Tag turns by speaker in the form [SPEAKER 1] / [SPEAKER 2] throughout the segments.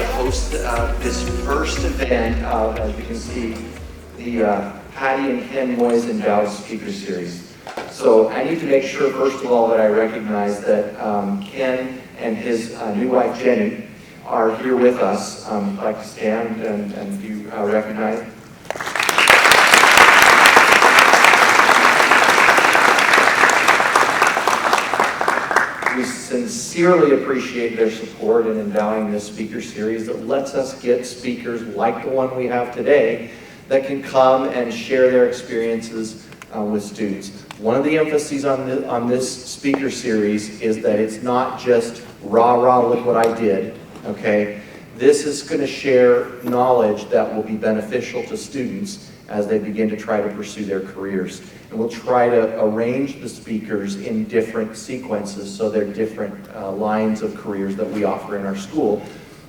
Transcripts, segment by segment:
[SPEAKER 1] to host this first event of, as you can see, the Patti and Ken Moyes Endowed Speaker Series. So I need to make sure, first of all, that I recognize that Ken and his new wife, Jenny, are here with us. I'd like to stand and be recognized. We sincerely appreciate their support in endowing this speaker series that lets us get speakers like the one we have today that can come and share their experiences with students. One of the emphases on this speaker series is that it's not just rah, look what I did, okay? This is going to share knowledge that will be beneficial to students as they begin to try to pursue their careers. And we'll try to arrange the speakers in different sequences so they're different lines of careers that we offer in our school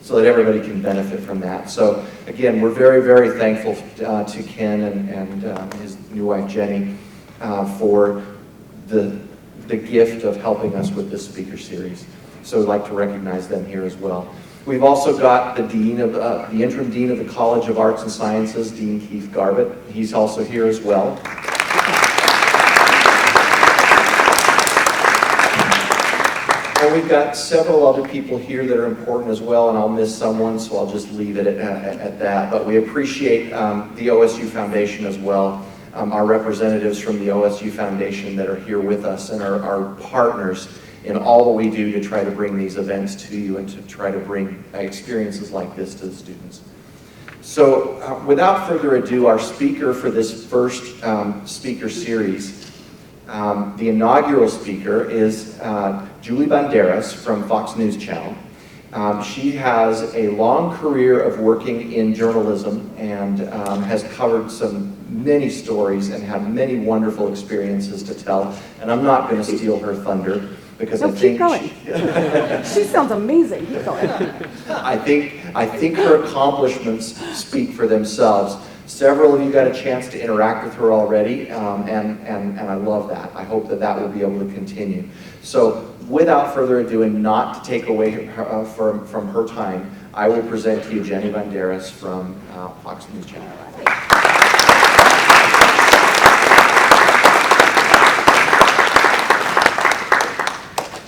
[SPEAKER 1] so that everybody can benefit from that. So again, we're very thankful to Ken and his new wife Jenny for the gift of helping us with this speaker series. So we'd like to recognize them here as well. We've also got the dean of the interim dean of the College of Arts and Sciences, Dean Keith Garbett. He's also here as well. And we've got several other people here that are important as well, and I'll miss someone, so I'll just leave it at that. But we appreciate the OSU Foundation as well, our representatives from the OSU Foundation that are here with us and are our partners in all that we do to try to bring these events to you and to try to bring experiences like this to the students. So without further ado, our speaker for this first speaker series, the inaugural speaker is Julie Banderas from Fox News Channel. She has a long career of working in journalism and has covered many stories and had many wonderful experiences to tell. And I'm not going to steal her thunder because I think
[SPEAKER 2] keep going. She sounds amazing. Keep going.
[SPEAKER 1] I think her accomplishments speak for themselves. Several of you got a chance to interact with her already, and I love that. I hope that will be able to continue. So without further ado, and not to take away from her time, I will present to you Jenny Banderas from Fox News Channel.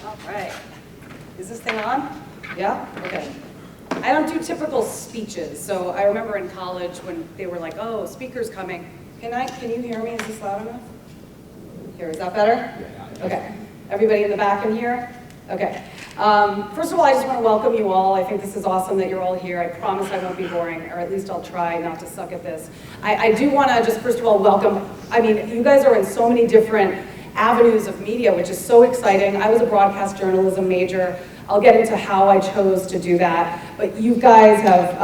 [SPEAKER 3] All right. Is this thing on? Yeah? Okay. I don't do typical speeches, so I remember in college when they were like, oh, speaker's coming. Can you hear me? Is this loud enough? Here, is that better? Okay. Everybody in the back in here? Okay. First of all, I just want to welcome you all. I think this is awesome that you're all here. I promise I won't be boring, or at least I'll try not to suck at this. I do want to just first of all welcome, I mean, you guys are in so many different avenues of media, which is so exciting. I was a broadcast journalism major. I'll get into how I chose to do that, but you guys have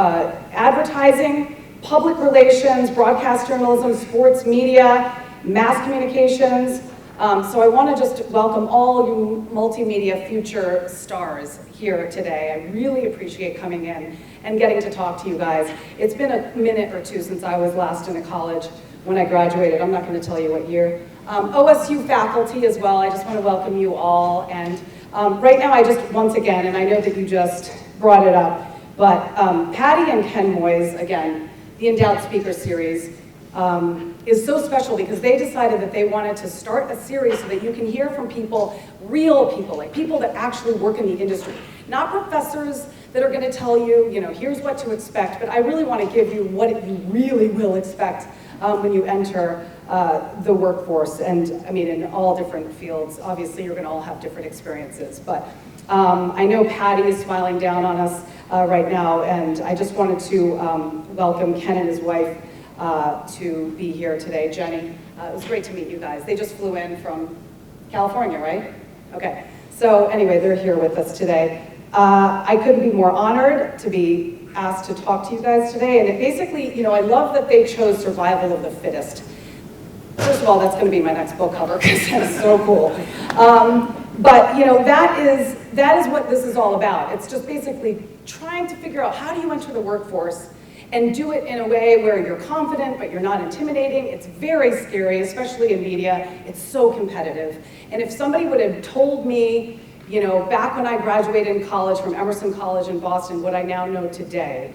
[SPEAKER 3] advertising, public relations, broadcast journalism, sports media, mass communications. So I want to just welcome all you multimedia future stars here today. I really appreciate coming in and getting to talk to you guys. It's been a minute or two since I was last in a college when I graduated. I'm not going to tell you what year. OSU faculty as well, I just want to welcome you all. And right now I just, once again, and I know that you just brought it up, but Patti and Ken Moyes, again, the Endowed Speaker Series, is so special because they decided that they wanted to start a series so that you can hear from people, real people, like people that actually work in the industry. Not professors that are going to tell you, here's what to expect, but I really want to give you what you really will expect when you enter the workforce, and I mean in all different fields. Obviously you're going to all have different experiences, but I know Patti is smiling down on us right now, and I just wanted to welcome Ken and his wife to be here today. Jenny, it was great to meet you guys. They just flew in from California, right? Okay, so anyway, they're here with us today. I couldn't be more honored to be asked to talk to you guys today, and it basically, I love that they chose survival of the fittest. First of all, that's going to be my next book cover because that's so cool. But that is what this is all about. It's just basically trying to figure out how do you enter the workforce and do it in a way where you're confident but you're not intimidating. It's very scary, especially in media. It's so competitive. And if somebody would have told me, You know, back when I graduated in college from Emerson College in Boston, what I now know today,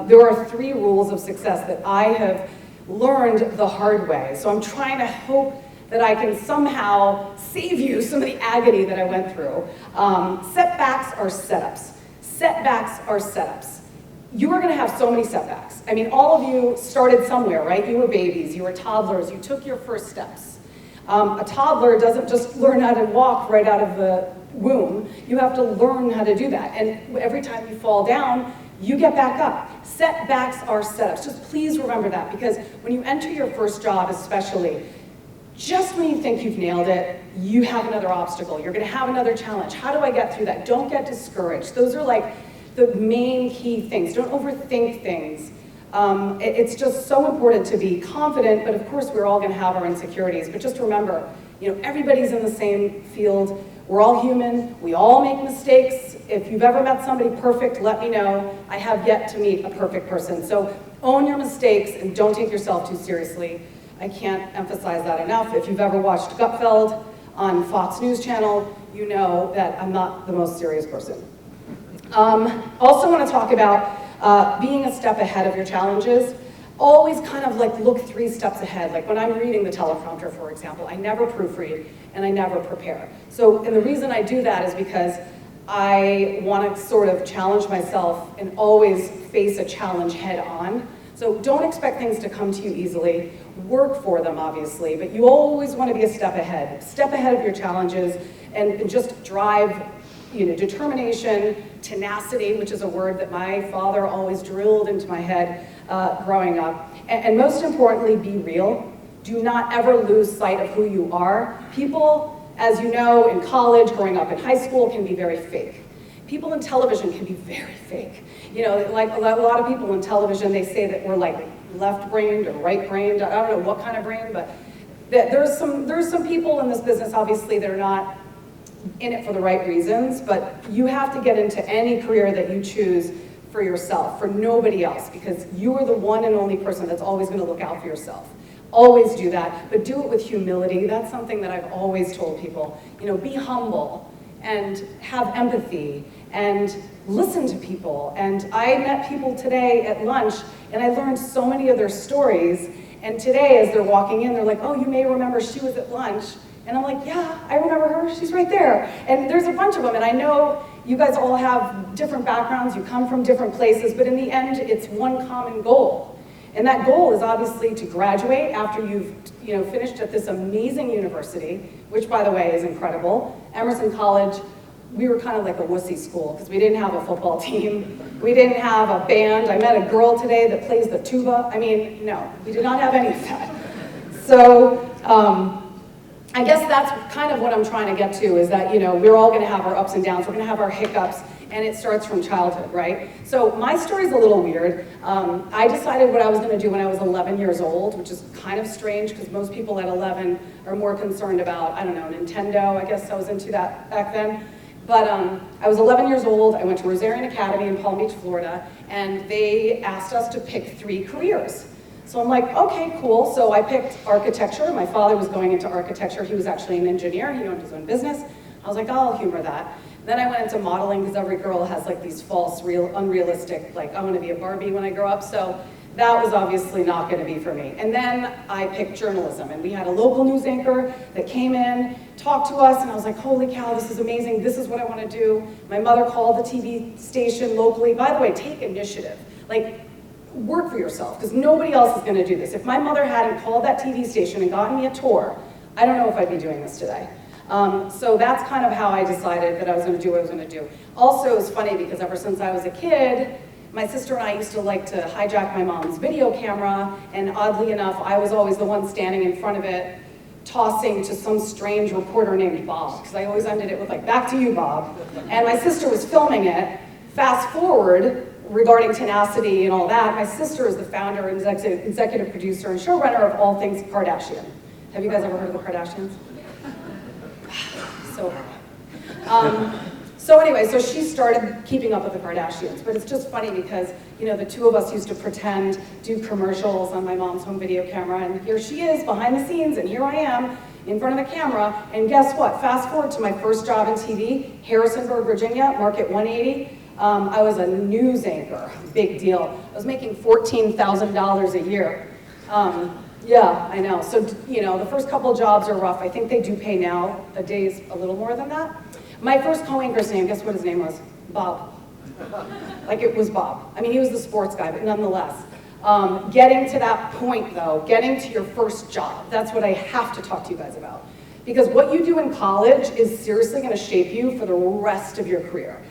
[SPEAKER 3] there are 3 rules of success that I have learned the hard way. So I'm trying to hope that I can somehow save you some of the agony that I went through. Setbacks are setups. Setbacks are setups. You are gonna have so many setbacks. I mean, all of you started somewhere, right? You were babies, you were toddlers, you took your first steps. A toddler doesn't just learn how to walk right out of the womb. You have to learn how to do that. And every time you fall down, you get back up. Setbacks are setups. Just please remember that, because when you enter your first job especially, just when you think you've nailed it, you have another obstacle. You're gonna have another challenge. How do I get through that? Don't get discouraged. Those are like the main key things. Don't overthink things. It's just so important to be confident, but of course we're all gonna have our insecurities. But just remember, you know, everybody's in the same field. We're all human. We all make mistakes. If you've ever met somebody perfect, let me know. I have yet to meet a perfect person. So own your mistakes and don't take yourself too seriously. I can't emphasize that enough. If you've ever watched Gutfeld on Fox News Channel, you know that I'm not the most serious person. Also want to talk about being a step ahead of your challenges. Always kind of like look 3 steps ahead. Like when I'm reading the teleprompter, for example, I never proofread and I never prepare. So, and the reason I do that is because I want to sort of challenge myself and always face a challenge head on. So don't expect things to come to you easily. Work for them, obviously, but you always want to be a step ahead. Step ahead of your challenges and just drive, you know, determination, tenacity, which is a word that my father always drilled into my head growing up. And most importantly, be real. Do not ever lose sight of who you are. People, as you know, in college, growing up in high school, can be very fake. People in television can be very fake. You know, like a lot of people in television, they say that we're like left-brained or right-brained. I don't know what kind of brain, but there's some people in this business, obviously, that are not in it for the right reasons, but you have to get into any career that you choose for yourself, for nobody else, because you are the one and only person that's always going to look out for yourself. Always do that, but do it with humility. That's something that I've always told people. You know, be humble and have empathy and listen to people. And I met people today at lunch and I learned so many of their stories. And today, as they're walking in, they're like, oh, you may remember she was at lunch. And I'm like, yeah, I remember her, she's right there. And there's a bunch of them, and I know you guys all have different backgrounds, you come from different places, but in the end, it's one common goal. And that goal is obviously to graduate after you've finished at this amazing university, which by the way is incredible. Emerson College, we were kind of like a wussy school because we didn't have a football team. We didn't have a band. I met a girl today that plays the tuba. I mean, no, we did not have any of that. So, I guess that's kind of what I'm trying to get to, is that, you know, we're all going to have our ups and downs, we're going to have our hiccups, and it starts from childhood, right? So my story's a little weird. I decided what I was going to do when I was 11 years old, which is kind of strange because most people at 11 are more concerned about, I don't know, Nintendo. I guess I was into that back then. But I was 11 years old, I went to Rosarian Academy in Palm Beach, Florida, and they asked us to pick 3 careers. So I'm like, okay, cool. So I picked architecture. My father was going into architecture. He was actually an engineer. He owned his own business. I was like, oh, I'll humor that. Then I went into modeling because every girl has like these false, unrealistic, like I want to be a Barbie when I grow up. So that was obviously not going to be for me. And then I picked journalism, and we had a local news anchor that came in, talked to us, and I was like, holy cow, this is amazing. This is what I want to do. My mother called the TV station locally. By the way, take initiative. Like, work for yourself, because nobody else is going to do this. If my mother hadn't called that TV station and gotten me a tour, I don't know if I'd be doing this today. So that's kind of how I decided that I was going to do what I was going to do. Also, it's funny because ever since I was a kid, my sister and I used to like to hijack my mom's video camera, and oddly enough, I was always the one standing in front of it, tossing to some strange reporter named Bob, because I always ended it with like, back to you, Bob. And my sister was filming it. Fast forward, regarding tenacity and all that, my sister is the founder, executive producer, and showrunner of all things Kardashian. Have you guys ever heard of the Kardashians? So anyway, so she started keeping up with the Kardashians, but it's just funny because, you know, the two of us used to pretend, do commercials on my mom's home video camera, and here she is behind the scenes, and here I am in front of the camera, and guess what? Fast forward to my first job in TV, Harrisonburg, Virginia, Market 180. I was a news anchor, big deal. I was making $14,000 a year. Yeah, I know. So, you know, the first couple jobs are rough. I think they do pay now. A day's a little more than that. My first co-anchor's name, guess what his name was? Bob. Like it was Bob. I mean, he was the sports guy, but nonetheless. Getting to that point, though, getting to your first job, that's what I have to talk to you guys about. Because what you do in college is seriously going to shape you for the rest of your career.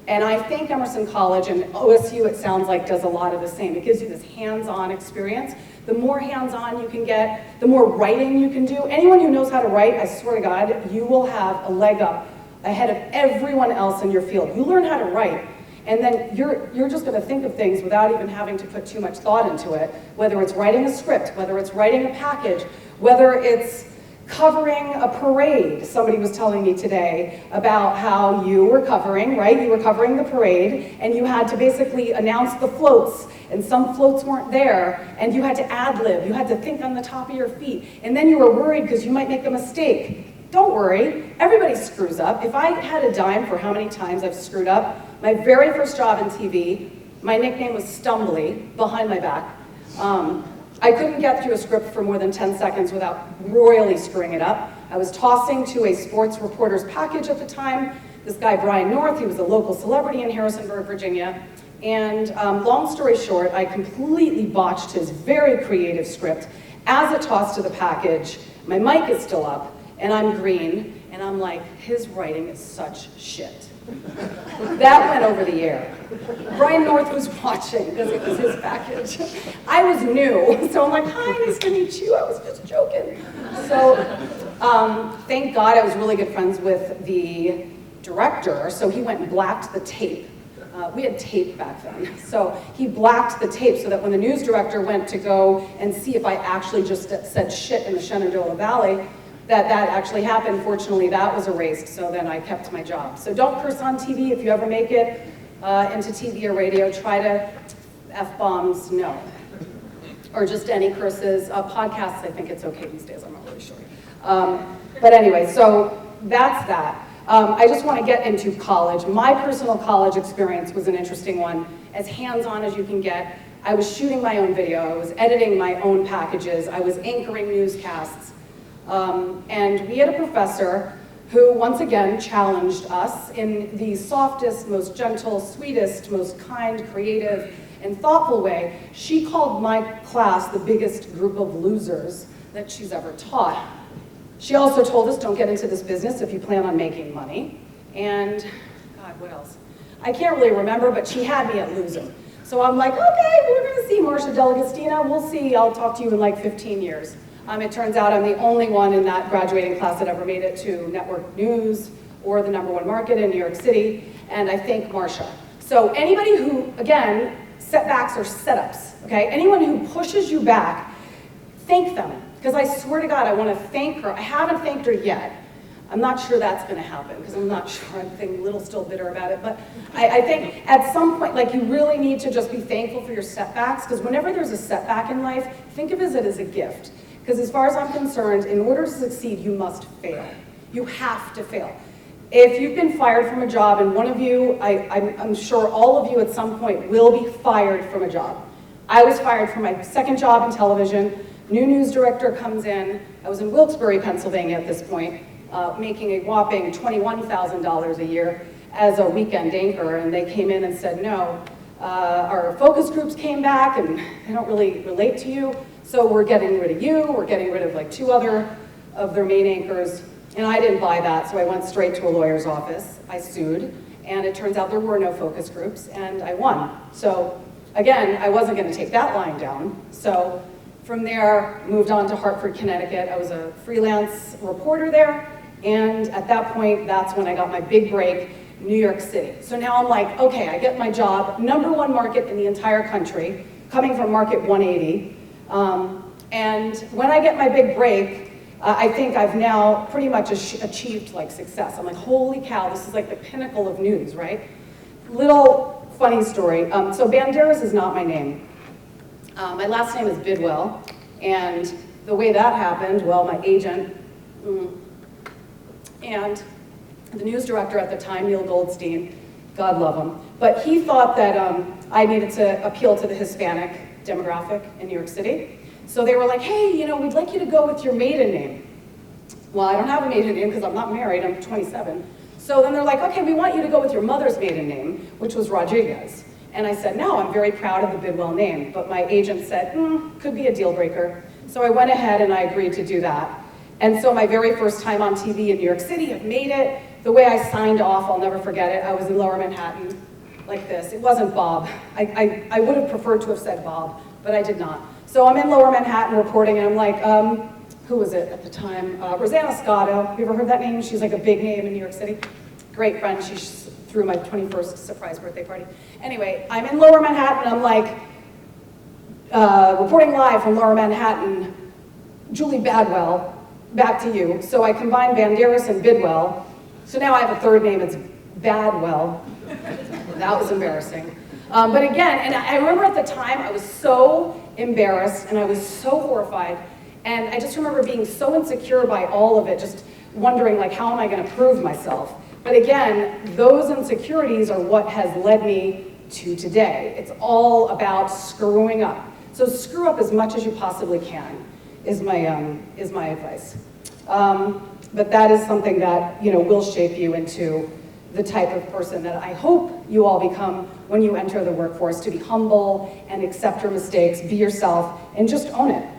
[SPEAKER 3] And I think Emerson College and OSU, it sounds like, does a lot of the same. It gives you this hands-on experience. The more hands-on you can get, the more writing you can do. Anyone who knows how to write, I swear to God, you will have a leg up ahead of everyone else in your field. You learn how to write, and then you're just going to think of things without even having to put too much thought into it, whether it's writing a script, whether it's writing a package, whether it's covering a parade. Somebody was telling me today about how you were covering, right? You were covering the parade, and you had to basically announce the floats, and some floats weren't there, and you had to ad-lib. You had to think on the top of your feet, and then you were worried because you might make a mistake. Don't worry, everybody screws up. If I had a dime for how many times I've screwed up, my very first job in TV, my nickname was Stumbly, behind my back. I couldn't get through a script for more than 10 seconds without royally screwing it up. I was tossing to a sports reporter's package at the time. This guy, Brian North, he was a local celebrity in Harrisonburg, Virginia. And long story short, I completely botched his very creative script. As it tossed to the package, my mic is still up, and I'm green, and I'm like, his writing is such shit. That went over the air. Brian North was watching because it was his package. I was new, so I'm like, hi, nice to meet you. I was just joking. So thank God I was really good friends with the director, so he went and blacked the tape. We had tape back then. So he blacked the tape so that when the news director went to go and see if I actually just said shit in the Shenandoah Valley, that actually happened. Fortunately, that was erased, so then I kept my job. So don't curse on TV if you ever make it into TV or radio. Try to F-bombs, no. Or just any curses. Podcasts, I think it's okay these days, I'm not really sure. But anyway, so that's that. I just want to get into college. My personal college experience was an interesting one. As hands-on as you can get. I was shooting my own video, I was editing my own packages, I was anchoring newscasts. And we had a professor who once again challenged us in the softest, most gentle, sweetest, most kind, creative, and thoughtful way. She called my class the biggest group of losers that she's ever taught. She also told us, don't get into this business if you plan on making money. And, God, what else? I can't really remember, but she had me at losing. So I'm like, okay, we're gonna see Marcia Delagastina, we'll see, I'll talk to you in like 15 years. It turns out I'm the only one in that graduating class that ever made it to network news or the #1 market in New York City, and I thank Marcia. So anybody who, again, setbacks or setups, okay? Anyone who pushes you back, thank them, because I swear to God, I want to thank her. I haven't thanked her yet. I'm not sure that's going to happen, because I'm not sure. I'm a little still bitter about it, but I think at some point, like, you really need to just be thankful for your setbacks, because whenever there's a setback in life, think of it as a gift. Because as far as I'm concerned, in order to succeed, you must fail. You have to fail. If you've been fired from a job, and one of you, I'm sure all of you at some point will be fired from a job. I was fired from my second job in television. New news director comes in. I was in Wilkes-Barre, Pennsylvania at this point, making a whopping $21,000 a year as a weekend anchor, and they came in and said, no, our focus groups came back and they don't really relate to you. So we're getting rid of you, we're getting rid of like 2 other of their main anchors, and I didn't buy that, so I went straight to a lawyer's office. I sued, and it turns out there were no focus groups, and I won. So again, I wasn't gonna take that lying down. So from there, moved on to Hartford, Connecticut. I was a freelance reporter there, and at that point, that's when I got my big break, New York City. So now I'm like, okay, I get my job, #1 market in the entire country, coming from market 180. And when I get my big break, I think I've now pretty much achieved like success. I'm like, holy cow, this is like the pinnacle of news, right? Little funny story. So Banderas is not my name. My last name is Bidwell, and the way that happened, well, my agent and the news director at the time, Neil Goldstein, God love him, but he thought that I needed to appeal to the Hispanic demographic in New York City. So they were like, hey, you know, we'd like you to go with your maiden name. Well, I don't have a maiden name because I'm not married, I'm 27. So then they're like, okay, we want you to go with your mother's maiden name, which was Rodriguez. And I said, no, I'm very proud of the Bidwell name. But my agent said, could be a deal breaker. So I went ahead and I agreed to do that. And so my very first time on TV in New York City, I've made it. The way I signed off, I'll never forget it. I was in Lower Manhattan like this. It wasn't Bob. I would have preferred to have said Bob, but I did not. So I'm in Lower Manhattan reporting, and I'm like, who was it at the time? Rosanna Scotto. Have you ever heard that name? She's like a big name in New York City. Great friend. She threw my 21st surprise birthday party. Anyway, I'm in Lower Manhattan. I'm like, reporting live from Lower Manhattan. Julie Badwell, back to you. So I combined Banderas and Bidwell. So now I have a third name. It's Badwell. That was embarrassing. But again, and I remember at the time, I was so embarrassed and I was so horrified. And I just remember being so insecure by all of it, just wondering like, how am I gonna prove myself? But again, those insecurities are what has led me to today. It's all about screwing up. So screw up as much as you possibly can is my advice. But that is something that will shape you into the type of person that I hope you all become when you enter the workforce, to be humble and accept your mistakes, be yourself, and just own it.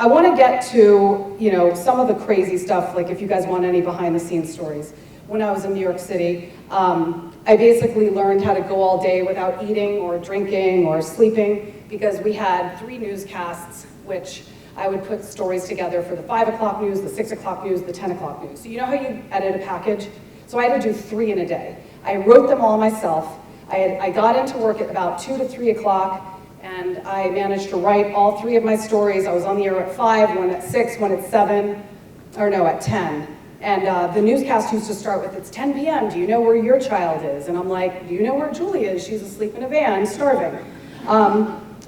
[SPEAKER 3] I want to get to some of the crazy stuff, like if you guys want any behind the scenes stories. When I was in New York City, I basically learned how to go all day without eating or drinking or sleeping, because we had 3 newscasts, which I would put stories together for the 5 o'clock news, the 6 o'clock news, the 10 o'clock news. So you know how you edit a package? So I had to do 3 in a day. I wrote them all myself. I got into work at about 2 to 3 o'clock, and I managed to write all 3 of my stories. I was on the air at 5, one at 6, one at 7, or no, at 10. And the newscast used to start with, it's 10 p.m., do you know where your child is? And I'm like, do you know where Julie is? She's asleep in a van, starving.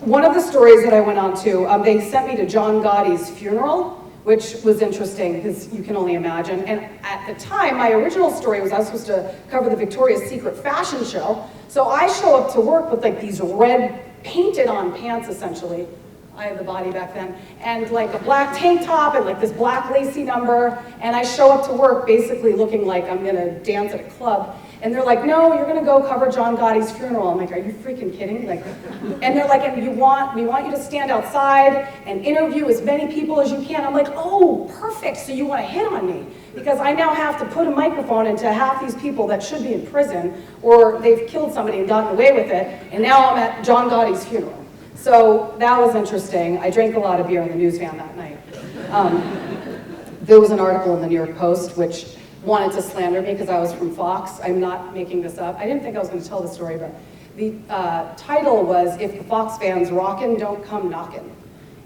[SPEAKER 3] One of the stories that I went on to, they sent me to John Gotti's funeral, which was interesting, because you can only imagine. And at the time, my original story was I was supposed to cover the Victoria's Secret fashion show. So I show up to work with like these red painted on pants, essentially. I had the body back then. And like a black tank top and like this black lacy number. And I show up to work basically looking like I'm gonna dance at a club. And they're like, no, you're gonna go cover John Gotti's funeral. I'm like, are you freaking kidding? Like, and they're like, and we want you to stand outside and interview as many people as you can. I'm like, oh, perfect, so you wanna hit on me. Because I now have to put a microphone into half these people that should be in prison, or they've killed somebody and gotten away with it, and now I'm at John Gotti's funeral. So that was interesting. I drank a lot of beer in the news van that night. There was an article in the New York Post which wanted to slander me because I was from Fox. I'm not making this up. I didn't think I was going to tell the story, but the title was, if the Fox fans rockin', don't come knockin'.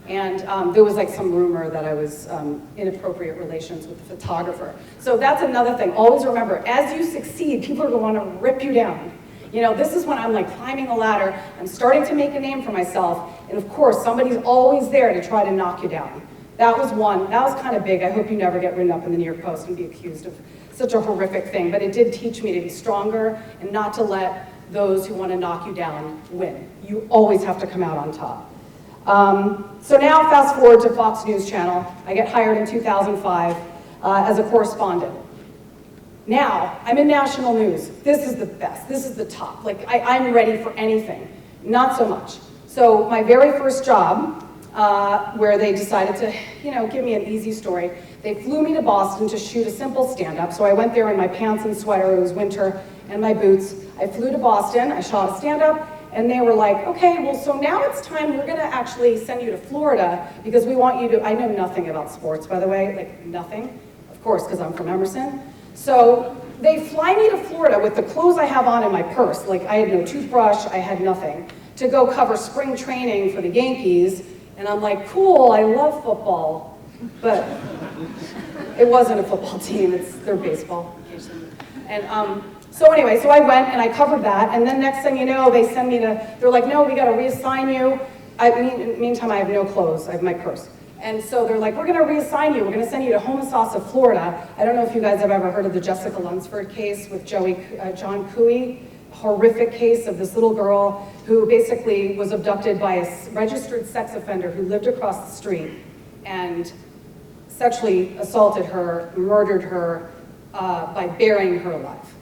[SPEAKER 3] And there was like some rumor that I was inappropriate relations with the photographer. So that's another thing. Always remember, as you succeed, people are going to want to rip you down. This is when I'm like climbing the ladder, I'm starting to make a name for myself, and of course, somebody's always there to try to knock you down. That was one, that was kind of big. I hope you never get written up in the New York Post and be accused of such a horrific thing, but it did teach me to be stronger and not to let those who want to knock you down win. You always have to come out on top. So now fast forward to Fox News Channel. I get hired in 2005 as a correspondent. Now, I'm in national news. This is the best, this is the top. Like, I'm ready for anything. Not so much. So my very first job, where they decided to, give me an easy story, they flew me to Boston to shoot a simple stand-up. So I went there in my pants and sweater, it was winter, and my boots. I flew to Boston, I shot a stand-up, and they were like, okay, well, so now it's time, we're gonna actually send you to Florida because we want you to, I know nothing about sports, by the way, like nothing, of course, because I'm from Emerson. So they fly me to Florida with the clothes I have on in my purse, like I had no toothbrush, I had nothing, to go cover spring training for the Yankees And I'm like, cool, I love football. But it wasn't a football team, they're baseball. And so anyway, so I went and I covered that, and then next thing you know, they send me to, they're like, no, we gotta reassign you. In the meantime, I have no clothes, I have my purse. And so they're like, we're gonna reassign you, we're gonna send you to Homosassa, Florida. I don't know if you guys have ever heard of the Jessica Lunsford case with John Cooey. Horrific case of this little girl who basically was abducted by a registered sex offender who lived across the street and sexually assaulted her, murdered her by burying her alive.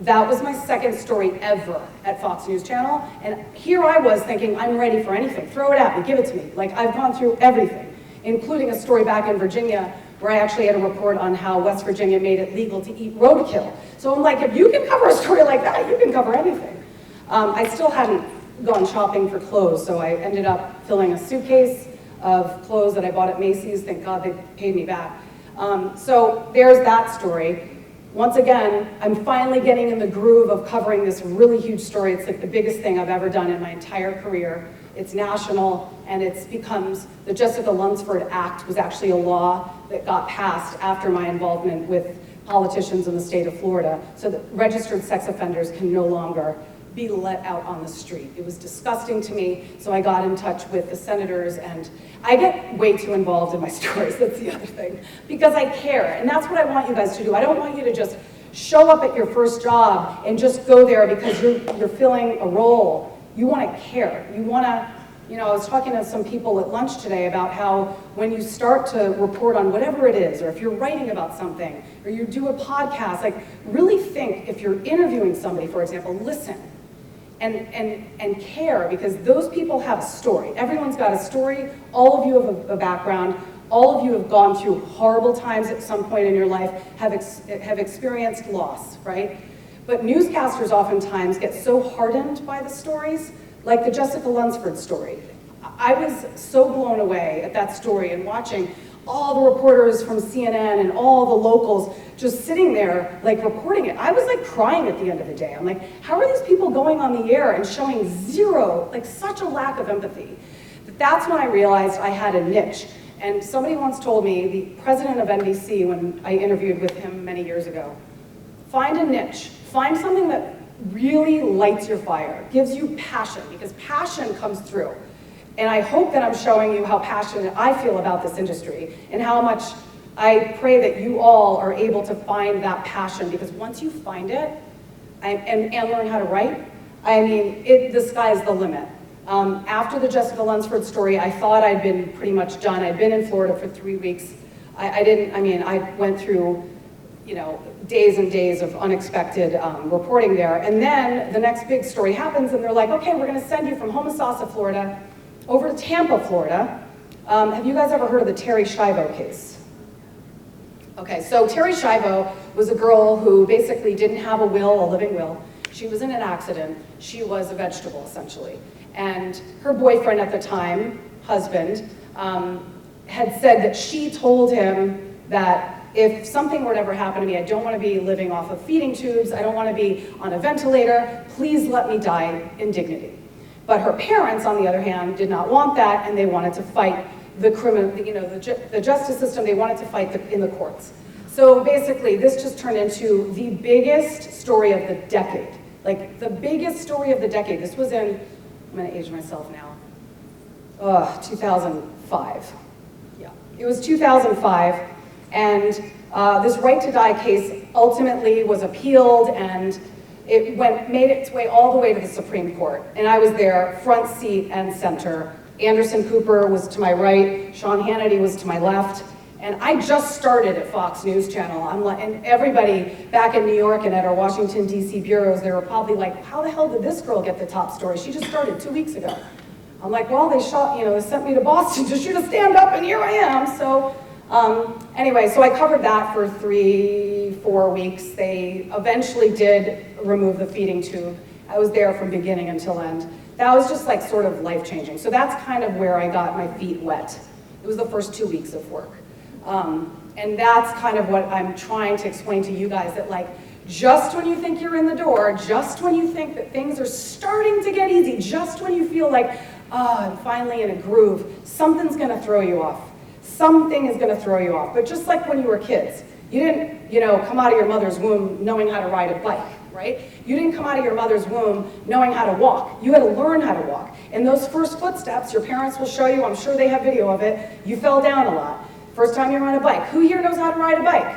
[SPEAKER 3] That was my second story ever at Fox News Channel, and here I was thinking, I'm ready for anything. Throw it at me, give it to me. Like, I've gone through everything, including a story back in Virginia where I actually had a report on how West Virginia made it legal to eat roadkill. So I'm like, if you can cover a story like that, you can cover anything. I still hadn't gone shopping for clothes, so I ended up filling a suitcase of clothes that I bought at Macy's. Thank God they paid me back. So there's that story. Once again, I'm finally getting in the groove of covering this really huge story. It's like the biggest thing I've ever done in my entire career. It's national, and it becomes, the Jessica Lunsford Act was actually a law that got passed after my involvement with politicians in the state of Florida, so that registered sex offenders can no longer be let out on the street. It was disgusting to me, so I got in touch with the senators, and I get way too involved in my stories, that's the other thing, because I care, and that's what I want you guys to do. I don't want you to just show up at your first job and just go there because you're filling a role. You want to care. You want to, you know, I was talking to some people at lunch today about how when you start to report on whatever it is, or if you're writing about something, or you do a podcast, like really think, if you're interviewing somebody, for example, listen and care, because those people have a story. Everyone's got a story. All of you have a background. All of you have gone through horrible times at some point in your life, have experienced loss, right? But newscasters oftentimes get so hardened by the stories, like the Jessica Lunsford story. I was so blown away at that story and watching all the reporters from CNN and all the locals just sitting there, like reporting it. I was like crying at the end of the day. I'm like, how are these people going on the air and showing zero, like such a lack of empathy? That's when I realized I had a niche. And somebody once told me, the president of NBC, when I interviewed with him many years ago, find a niche. Find something that really lights your fire, gives you passion, because passion comes through. And I hope that I'm showing you how passionate I feel about this industry and how much I pray that you all are able to find that passion, because once you find it and learn how to write, I mean, the sky's the limit. After the Jessica Lunsford story, I thought I'd been pretty much done. I'd been in Florida for 3 weeks. I went through, you know, days and days of unexpected reporting there. And then the next big story happens, and they're like, okay, we're gonna send you from Homosassa, Florida, over to Tampa, Florida. Have you guys ever heard of the Terry Schiavo case? Okay, so Terry Schiavo was a girl who basically didn't have a will, a living will. She was in an accident. She was a vegetable, essentially. And her boyfriend at the time, husband, had said that she told him that if something were to ever happen to me, I don't want to be living off of feeding tubes, I don't want to be on a ventilator, please let me die in dignity. But her parents, on the other hand, did not want that, and they wanted to fight the criminal, you know, the justice system. They wanted to fight in the courts. So basically, this just turned into the biggest story of the decade. Like, the biggest story of the decade. This was in, I'm gonna age myself now, 2005. Yeah, it was 2005, and this right to die case ultimately was appealed, and it made its way all the way to the Supreme Court. And I was there, front seat and center. Anderson Cooper was to my right, Sean Hannity was to my left, and I just started at Fox News Channel. And everybody back in New York and at our Washington, D.C. bureaus, they were probably like, how the hell did this girl get the top story? She just started 2 weeks ago. I'm like, well, they sent me to Boston to shoot a stand-up, and here I am. So anyway, so I covered that for 3-4 weeks. They eventually did remove the feeding tube. I was there from beginning until end. That was just like sort of life-changing. So that's kind of where I got my feet wet. It was the first 2 weeks of work. And that's kind of what I'm trying to explain to you guys, that like, just when you think you're in the door, just when you think that things are starting to get easy, just when you feel like, I'm finally in a groove. Something's gonna throw you off. Something is gonna throw you off. But just like when you were kids, you didn't, come out of your mother's womb knowing how to ride a bike, right? You didn't come out of your mother's womb knowing how to walk. You had to learn how to walk. And those first footsteps, your parents will show you, I'm sure they have video of it, you fell down a lot. First time you were on a bike. Who here knows how to ride a bike?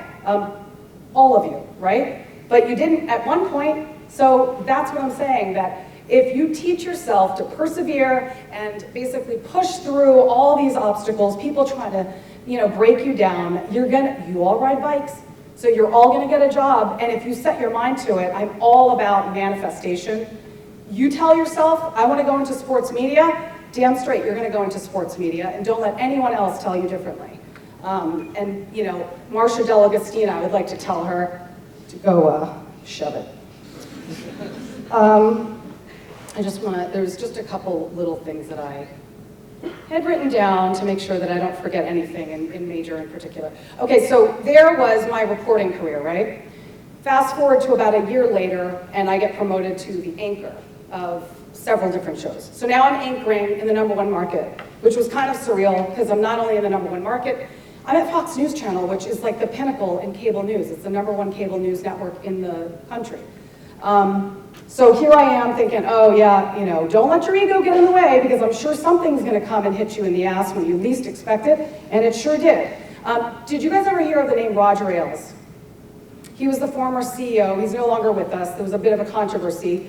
[SPEAKER 3] All of you, right? But you didn't at one point, so that's what I'm saying, that if you teach yourself to persevere and basically push through all these obstacles, people try to, break you down, you all ride bikes, so you're all gonna get a job, and if you set your mind to it, I'm all about manifestation. You tell yourself, I wanna go into sports media, damn straight, you're gonna go into sports media, and don't let anyone else tell you differently. Marcia Delagostina, I would like to tell her to go shove it. There's just a couple little things that I had written down to make sure that I don't forget anything in major in particular. Okay, so there was my reporting career, right? Fast forward to about a year later, and I get promoted to the anchor of several different shows. So now I'm anchoring in the #1 market, which was kind of surreal, because I'm not only in the #1 market, I'm at Fox News Channel, which is like the pinnacle in cable news. It's the #1 cable news network in the country. So here I am thinking, oh yeah, don't let your ego get in the way, because I'm sure something's gonna come and hit you in the ass when you least expect it, and it sure did. Did you guys ever hear of the name Roger Ailes? He was the former CEO, he's no longer with us. There was a bit of a controversy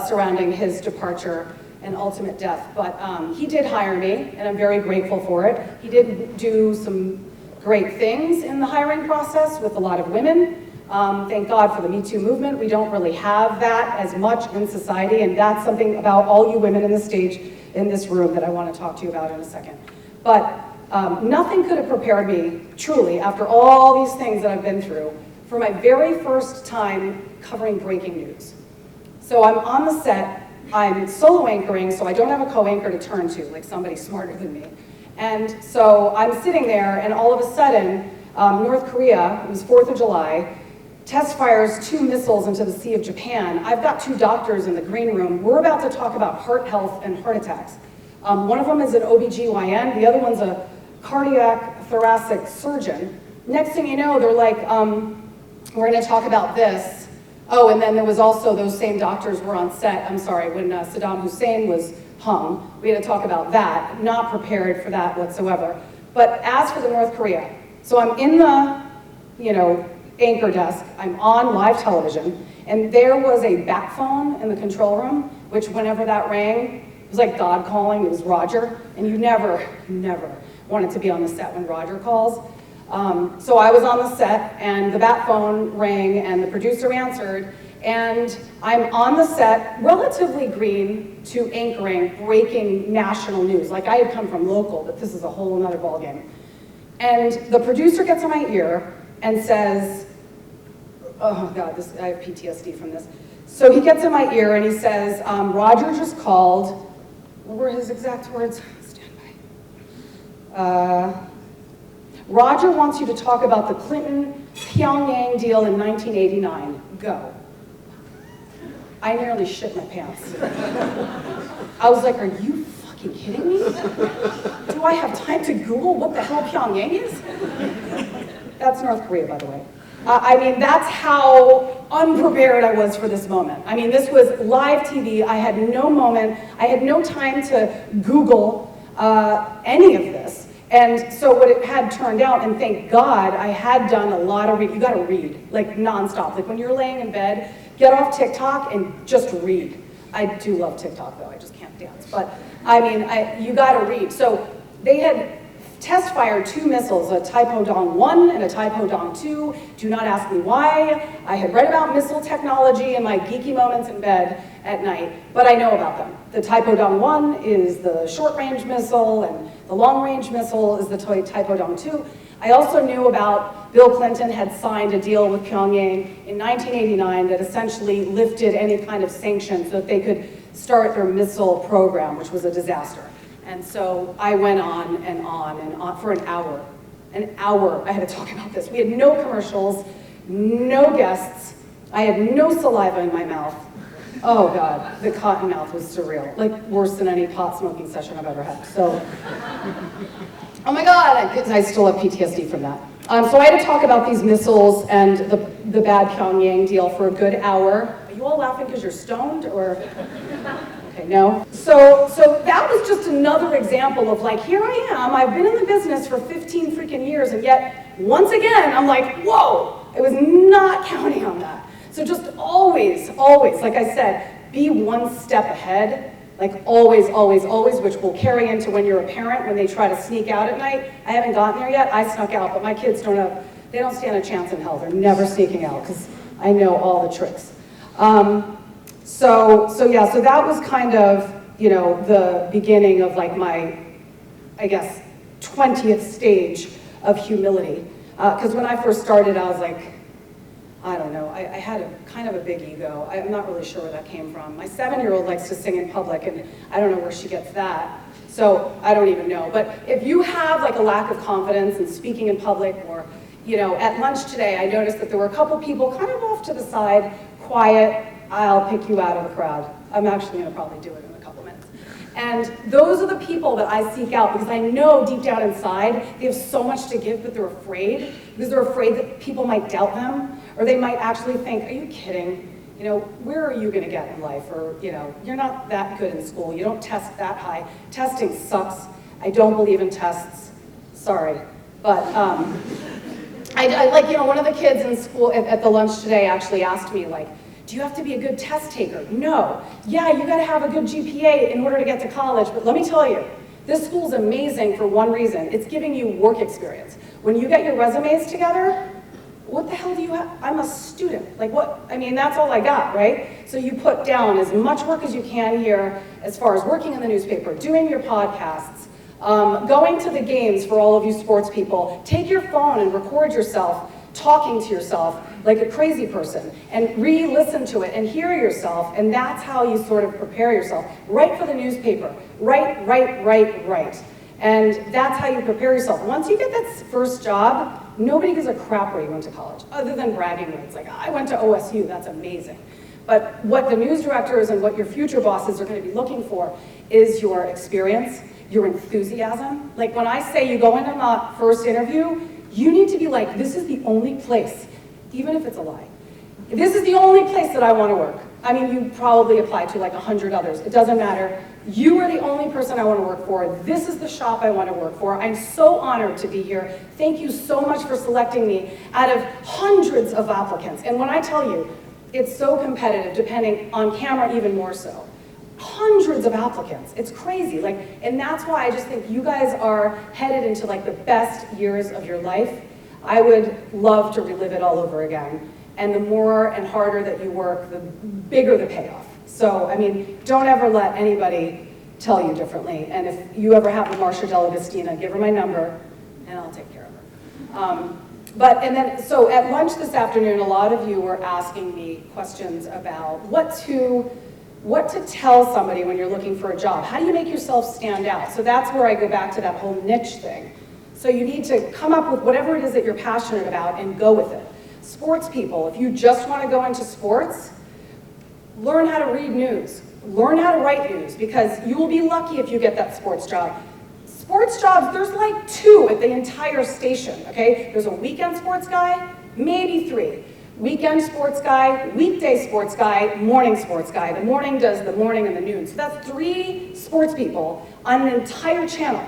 [SPEAKER 3] surrounding his departure and ultimate death, but he did hire me, and I'm very grateful for it. He did do some great things in the hiring process with a lot of women. Thank God for the Me Too movement. We don't really have that as much in society, and that's something about all you women in the stage in this room that I want to talk to you about in a second. But nothing could have prepared me, truly, after all these things that I've been through, for my very first time covering breaking news. So I'm on the set, I'm solo anchoring, so I don't have a co-anchor to turn to, like somebody smarter than me. And so I'm sitting there, and all of a sudden, North Korea, it was 4th of July, test fires 2 missiles into the Sea of Japan. I've got 2 doctors in the green room. We're about to talk about heart health and heart attacks. One of them is an OBGYN, the other one's a cardiac thoracic surgeon. Next thing you know, they're like, we're gonna talk about this. Oh, and then there was also, those same doctors were on set, I'm sorry, when Saddam Hussein was hung, we had to talk about that. Not prepared for that whatsoever. But as for the North Korea, so I'm in the, anchor desk, I'm on live television, and there was a bat phone in the control room, which whenever that rang, it was like God calling, it was Roger, and you never wanted to be on the set when Roger calls. So I was on the set, and the bat phone rang, and the producer answered, and I'm on the set, relatively green to anchoring, breaking national news. Like I had come from local, but this is a whole nother ballgame. And the producer gets in my ear and says, oh God, I have PTSD from this. So he gets in my ear and he says, Roger just called, what were his exact words? Stand by. Roger wants you to talk about the Clinton-Pyongyang deal in 1989. Go. I nearly shit my pants. I was like, are you fucking kidding me? Do I have time to Google what the hell Pyongyang is? That's North Korea, by the way. That's how unprepared I was for this moment. This was live TV. I had no moment. I had no time to Google any of this. And so what it had turned out, and thank God, I had done a lot of you gotta read, like nonstop. Like when you're laying in bed, get off TikTok and just read. I do love TikTok though, I just can't dance. But you gotta read. So they had test fired 2 missiles, a Taipodong-1 and a Taipodong-2. Do not ask me why. I had read about missile technology in my geeky moments in bed at night, but I know about them. The Taipodong-1 is the short-range missile, and the long-range missile is the Taipodong-2. I also knew about Bill Clinton had signed a deal with Pyongyang in 1989 that essentially lifted any kind of sanctions so that they could start their missile program, which was a disaster. And so I went on and on and on for an hour. An hour I had to talk about this. We had no commercials, no guests. I had no saliva in my mouth. Oh God, the cotton mouth was surreal. Like worse than any pot smoking session I've ever had. So, oh my God, I still have PTSD from that. So I had to talk about these missiles and the bad Pyongyang deal for a good hour. Are you all laughing because you're stoned or? Okay, no. So that was just another example of like, here I am, I've been in the business for 15 freaking years, and yet, once again, I'm like, whoa, I was not counting on that. So just always, like I said, be one step ahead, like always, which will carry into when you're a parent, when they try to sneak out at night. I haven't gotten there yet, I snuck out, but my kids they don't stand a chance in hell. They're never sneaking out, because I know all the tricks. So that was kind of, the beginning of like my, I guess, 20th stage of humility. Because when I first started, I was like, I don't know, I had kind of a big ego. I'm not really sure where that came from. My 7-year-old likes to sing in public, and I don't know where she gets that. So I don't even know. But if you have like a lack of confidence in speaking in public, or, at lunch today, I noticed that there were a couple people kind of off to the side, quiet, I'll pick you out of the crowd. I'm actually gonna probably do it in a couple minutes. And those are the people that I seek out, because I know deep down inside, they have so much to give, but they're afraid, because they're afraid that people might doubt them, or they might actually think, are you kidding? Where are you gonna get in life? Or, you're not that good in school, you don't test that high. Testing sucks. I don't believe in tests, sorry. But, one of the kids in school at the lunch today actually asked me, like, do you have to be a good test taker? No. Yeah, you gotta have a good GPA in order to get to college, but let me tell you, this school's amazing for one reason. It's giving you work experience. When you get your resumes together, what the hell do you have? I'm a student. Like what? I mean, that's all I got, right? So you put down as much work as you can here as far as working in the newspaper, doing your podcasts, going to the games for all of you sports people. Take your phone and record yourself talking to yourself like a crazy person, and re-listen to it and hear yourself, and that's how you sort of prepare yourself. Write for the newspaper, write. And that's how you prepare yourself. Once you get that first job, nobody gives a crap where you went to college, other than bragging rights. Like, I went to OSU, that's amazing. But what the news directors and what your future bosses are gonna be looking for is your experience, your enthusiasm. Like when I say you go into my first interview, you need to be like, this is the only place, even if it's a lie. This is the only place that I want to work. I mean, you probably applied to like 100 others. It doesn't matter. You are the only person I want to work for. This is the shop I want to work for. I'm so honored to be here. Thank you so much for selecting me out of hundreds of applicants. And when I tell you, it's so competitive, depending on camera even more so. Hundreds of applicants. It's crazy. And that's why I just think you guys are headed into like the best years of your life. I would love to relive it all over again. And the more and harder that you work, the bigger the payoff. So, I mean, don't ever let anybody tell you differently. And if you ever have a Marcia Delagostina, give her my number, and I'll take care of her. So at lunch this afternoon, a lot of you were asking me questions about what to tell somebody when you're looking for a job. How do you make yourself stand out? So that's where I go back to that whole niche thing. So you need to come up with whatever it is that you're passionate about and go with it. Sports people, if you just want to go into sports, learn how to read news. Learn how to write news, because you will be lucky if you get that sports job. Sports jobs, there's like 2 at the entire station, okay? There's a weekend sports guy, maybe 3. Weekend sports guy, weekday sports guy, morning sports guy. The morning does the morning and the noon. So that's 3 sports people on an entire channel.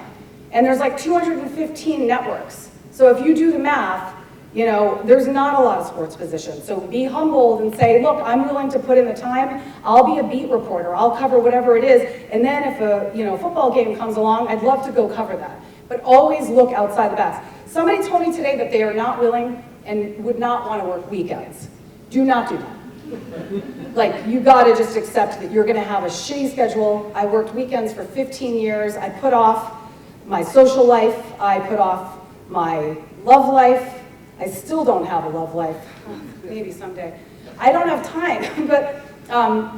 [SPEAKER 3] And there's like 215 networks. So if you do the math, there's not a lot of sports positions. So be humbled and say, look, I'm willing to put in the time. I'll be a beat reporter. I'll cover whatever it is. And then if a football game comes along, I'd love to go cover that. But always look outside the box. Somebody told me today that they are not willing and would not want to work weekends. Do not do that. You gotta just accept that you're gonna have a shitty schedule. I worked weekends for 15 years. I put off my social life. I put off my love life. I still don't have a love life. Maybe someday. I don't have time, but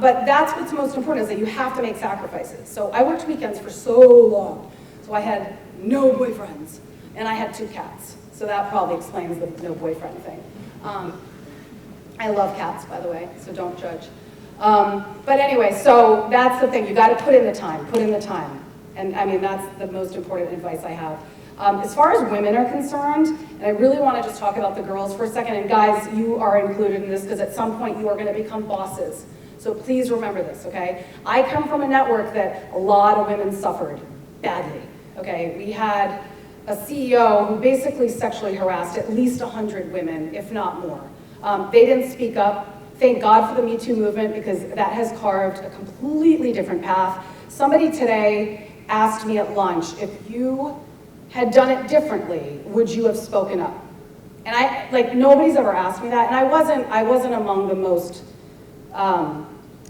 [SPEAKER 3] that's what's most important, is that you have to make sacrifices. So I worked weekends for so long. So I had no boyfriends, and I had 2 cats. So that probably explains the no boyfriend thing. I love cats, by the way, so don't judge. But anyway, so that's the thing. You got to put in the time. Put in the time. And I mean, that's the most important advice I have. As far as women are concerned, and I really want to just talk about the girls for a second, and guys, you are included in this because at some point you are going to become bosses. So please remember this, okay? I come from a network that a lot of women suffered badly, okay? We had a CEO who basically sexually harassed at least 100 women, if not more. They didn't speak up. Thank God for the Me Too movement because that has carved a completely different path. Somebody today asked me at lunch, if you had done it differently, would you have spoken up? And nobody's ever asked me that, and I wasn't among the most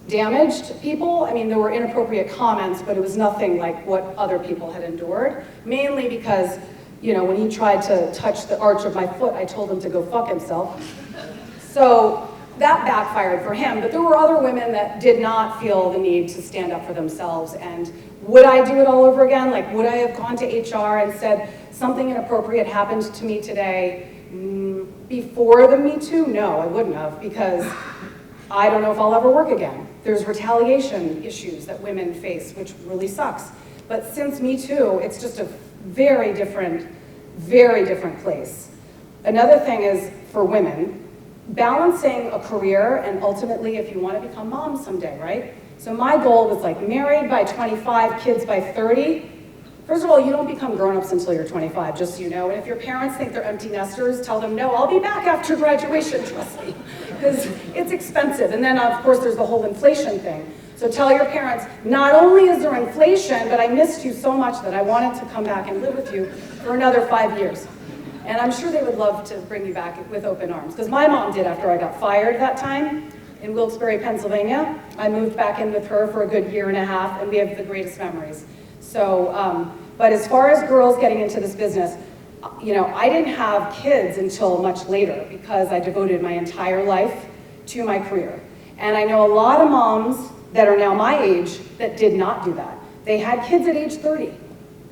[SPEAKER 3] damaged people. I mean, there were inappropriate comments, but it was nothing like what other people had endured, mainly because, you know, when he tried to touch the arch of my foot, I told him to go fuck himself. So that backfired for him, but there were other women that did not feel the need to stand up for themselves. And would I do it all over again? Like, would I have gone to HR and said, something inappropriate happened to me today? Before the Me Too? No, I wouldn't have, because I don't know if I'll ever work again. There's retaliation issues that women face, which really sucks. But since Me Too, it's just a very different place. Another thing is, for women, balancing a career and ultimately if you want to become moms someday, right? So my goal was like married by 25, kids by 30. First of all, you don't become grown-ups until you're 25, just so you know. And if your parents think they're empty nesters, tell them, no, I'll be back after graduation, trust me, because it's expensive. And then, of course, there's the whole inflation thing. So tell your parents, not only is there inflation, but I missed you so much that I wanted to come back and live with you for another 5 years. And I'm sure they would love to bring you back with open arms, because my mom did after I got fired that time in Wilkes-Barre, Pennsylvania. I moved back in with her for a good year and a half, and we have the greatest memories. So, but as far as girls getting into this business, you know, I didn't have kids until much later because I devoted my entire life to my career. And I know a lot of moms that are now my age that did not do that. They had kids at age 30.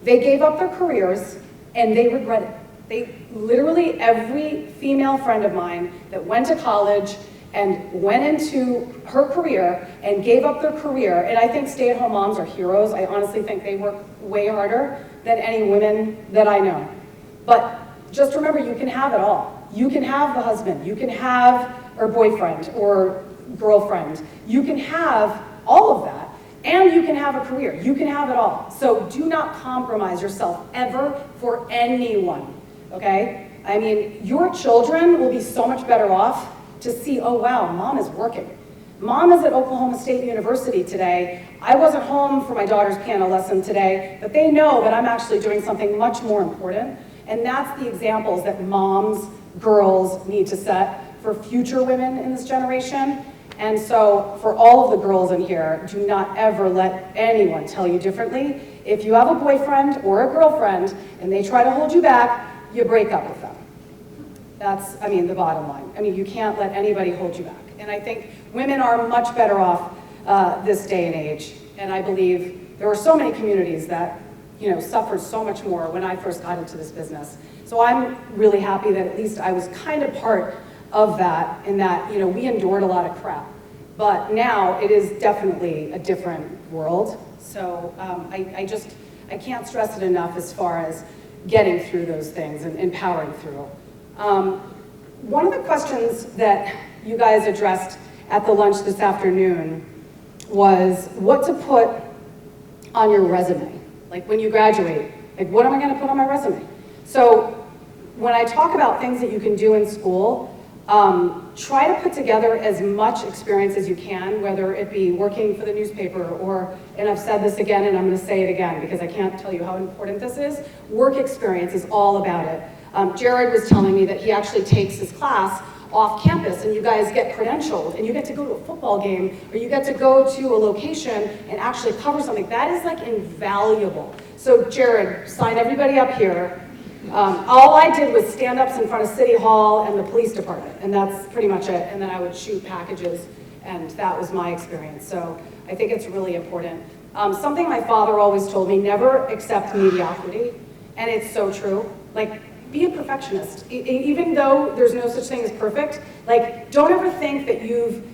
[SPEAKER 3] They gave up their careers and they regret it. They literally, every female friend of mine that went to college and went into her career and gave up their career, and I think stay-at-home moms are heroes. I honestly think they work way harder than any women that I know. But just remember, you can have it all. You can have the husband, you can have or boyfriend or girlfriend. You can have all of that, and you can have a career. You can have it all. So do not compromise yourself ever for anyone. Okay? I mean, your children will be so much better off to see, oh wow, mom is working. Mom is at Oklahoma State University today. I wasn't home for my daughter's piano lesson today, but they know that I'm actually doing something much more important. And that's the examples that moms, girls need to set for future women in this generation. And so for all of the girls in here, do not ever let anyone tell you differently. If you have a boyfriend or a girlfriend and they try to hold you back, you break up with them. That's, I mean, the bottom line. I mean, you can't let anybody hold you back. And I think women are much better off this day and age. And I believe there are so many communities that, you know, suffered so much more when I first got into this business. So I'm really happy that at least I was kind of part of that, in that, you know, we endured a lot of crap. But now it is definitely a different world. So I can't stress it enough as far as getting through those things and powering through. One of the questions that you guys addressed at the lunch this afternoon was what to put on your resume. Like when you graduate, like what am I gonna put on my resume? So when I talk about things that you can do in school, try to put together as much experience as you can, whether it be working for the newspaper or, and I've said this again and I'm gonna say it again because I can't tell you how important this is, work experience is all about it. Jared was telling me that he actually takes his class off campus and you guys get credentialed and you get to go to a football game or you get to go to a location and actually cover something. That is like invaluable. So Jared, sign everybody up here. All I did was stand-ups in front of City Hall and the police department, and that's pretty much it. And then I would shoot packages, and that was my experience. So I think it's really important. Something my father always told me, never accept mediocrity, and it's so true. Like, be a perfectionist. Even though there's no such thing as perfect, like, don't ever think that you've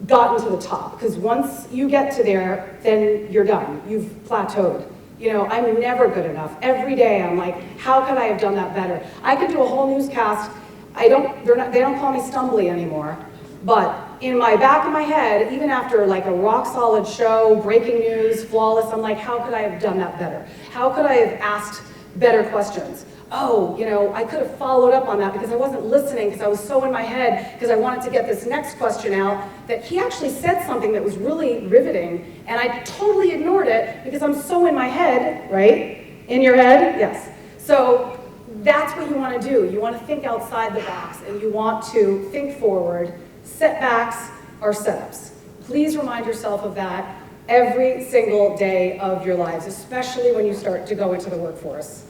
[SPEAKER 3] gotten to the top, because once you get to there, then you're done. You've plateaued. You know, I'm never good enough. Every day I'm like, how could I have done that better? I could do a whole newscast. They don't call me stumbly anymore, but in my back of my head, even after like a rock solid show, breaking news, flawless, I'm like, how could I have done that better? How could I have asked better questions? Oh, you know, I could have followed up on that because I wasn't listening because I was so in my head because I wanted to get this next question out that he actually said something that was really riveting and I totally ignored it because I'm so in my head, right? In your head? Yes. So that's what you want to do. You want to think outside the box and you want to think forward. Setbacks are setups. Please remind yourself of that every single day of your lives, especially when you start to go into the workforce.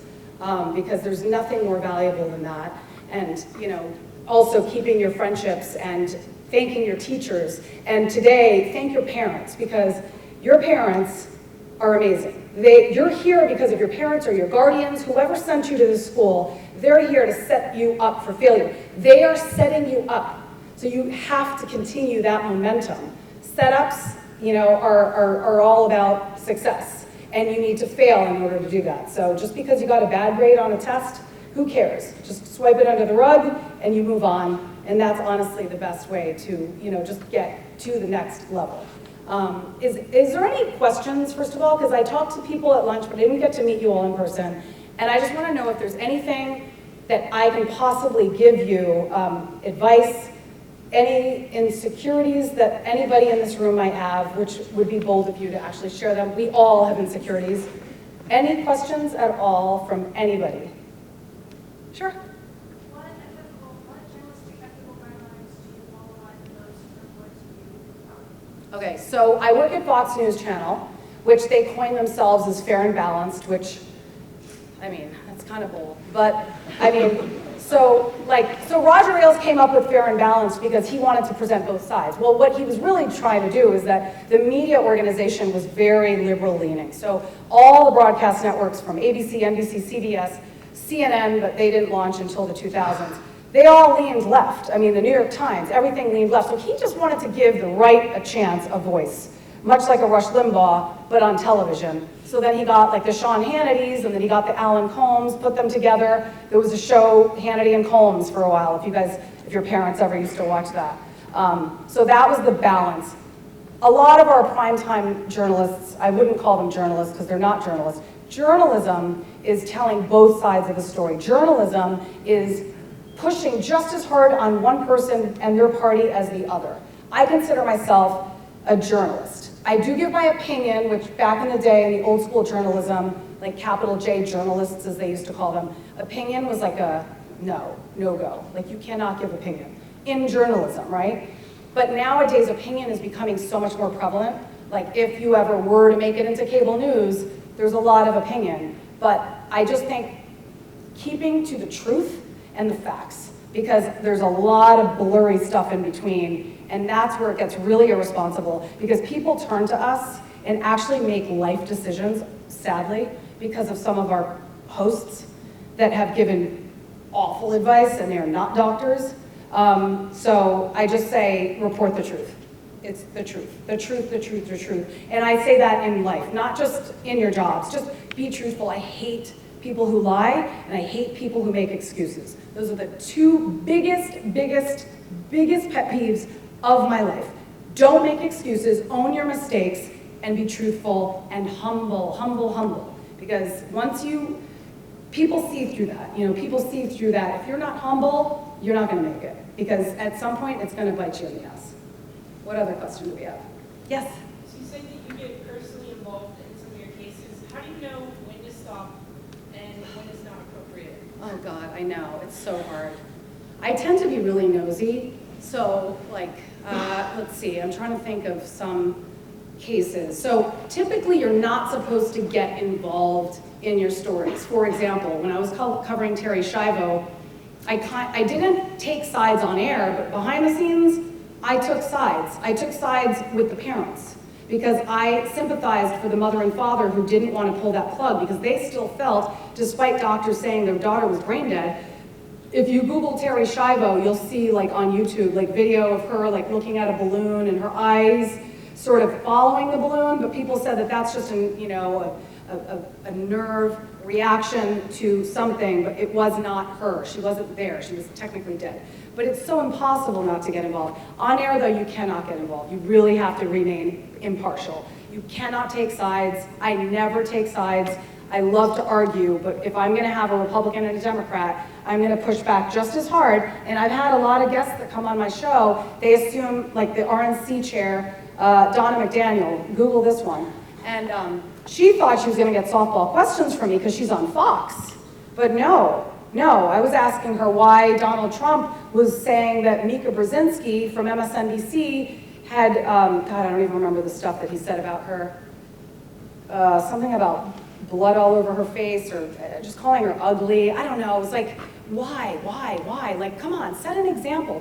[SPEAKER 3] Because there's nothing more valuable than that. And, you know, also keeping your friendships and thanking your teachers. And today, thank your parents, because your parents are amazing. You're here because of your parents or your guardians, whoever sent you to this school, they're here to set you up for failure. They are setting you up. So you have to continue that momentum. Setups, you know, are all about success. And you need to fail in order to do that. So just because you got a bad grade on a test, who cares? Just swipe it under the rug and you move on. And that's honestly the best way to, you know, just get to the next level. Is there any questions, first of all? Because I talked to people at lunch, but I didn't get to meet you all in person. And I just want to know if there's anything that I can possibly give you, advice, any insecurities that anybody in this room might have, which would be bold of you to actually share them. We all have insecurities. Any questions at all from anybody? Sure.
[SPEAKER 4] What journalistic ethical guidelines do you follow and those for what you?
[SPEAKER 3] Okay, so I work at Fox News Channel, which they coin themselves as fair and balanced, which, I mean, that's kind of bold. But, I mean, so Roger Ailes came up with fair and balanced because he wanted to present both sides. Well, what he was really trying to do is that the media organization was very liberal leaning. So all the broadcast networks from ABC, NBC, CBS, CNN, but they didn't launch until the 2000s, they all leaned left. I mean, the New York Times, everything leaned left. So he just wanted to give the right a chance, a voice, much like a Rush Limbaugh, but on television. So then he got like the Sean Hannitys, and then he got the Alan Colmes, put them together. There was a show, Hannity and Colmes, for a while, if your parents ever used to watch that. So that was the balance. A lot of our primetime journalists, I wouldn't call them journalists because they're not journalists. Journalism is telling both sides of the story. Journalism is pushing just as hard on one person and their party as the other. I consider myself a journalist. I do give my opinion, which back in the day in the old school journalism, like capital J journalists as they used to call them, opinion was like a no-go. Like you cannot give opinion in journalism, right? But nowadays opinion is becoming so much more prevalent. Like if you ever were to make it into cable news, there's a lot of opinion. But I just think keeping to the truth and the facts, because there's a lot of blurry stuff in between. And that's where it gets really irresponsible, because people turn to us and actually make life decisions, sadly, because of some of our hosts that have given awful advice and they're not doctors. So I just say, report the truth. It's the truth, the truth, the truth, the truth. And I say that in life, not just in your jobs, just be truthful. I hate people who lie, and I hate people who make excuses. Those are the two biggest pet peeves of my life. Don't make excuses, own your mistakes, and be truthful and humble. Because once people see through that, people see through that. If you're not humble, you're not gonna make it. Because at some point, it's gonna bite you in the ass. What other question do we have? Yes?
[SPEAKER 4] So you said that you get personally involved in some of your cases. How do you know when to stop and when it's not appropriate?
[SPEAKER 3] Oh God, I know, it's so hard. I tend to be really nosy, so let's see, I'm trying to think of some cases. So typically you're not supposed to get involved in your stories. For example, when I was covering Terry Schiavo, I didn't take sides on air, but behind the scenes, I took sides. I took sides with the parents because I sympathized for the mother and father who didn't want to pull that plug because they still felt, despite doctors saying their daughter was brain dead, if you Google Terry Schiavo, you'll see like on YouTube, like video of her like looking at a balloon and her eyes sort of following the balloon, but people said that that's just a nerve reaction to something, but it was not her. She wasn't there. She was technically dead. But it's so impossible not to get involved. On air, though, you cannot get involved. You really have to remain impartial. You cannot take sides. I never take sides. I love to argue, but if I'm going to have a Republican and a Democrat, I'm going to push back just as hard. And I've had a lot of guests that come on my show, they assume, like the RNC chair, Donna McDaniel, Google this one. And she thought she was going to get softball questions from me because she's on Fox. But no, I was asking her why Donald Trump was saying that Mika Brzezinski from MSNBC had, God, I don't even remember the stuff that he said about her. Something about blood all over her face, or just calling her ugly. I don't know. It was like, why? Like, come on, set an example.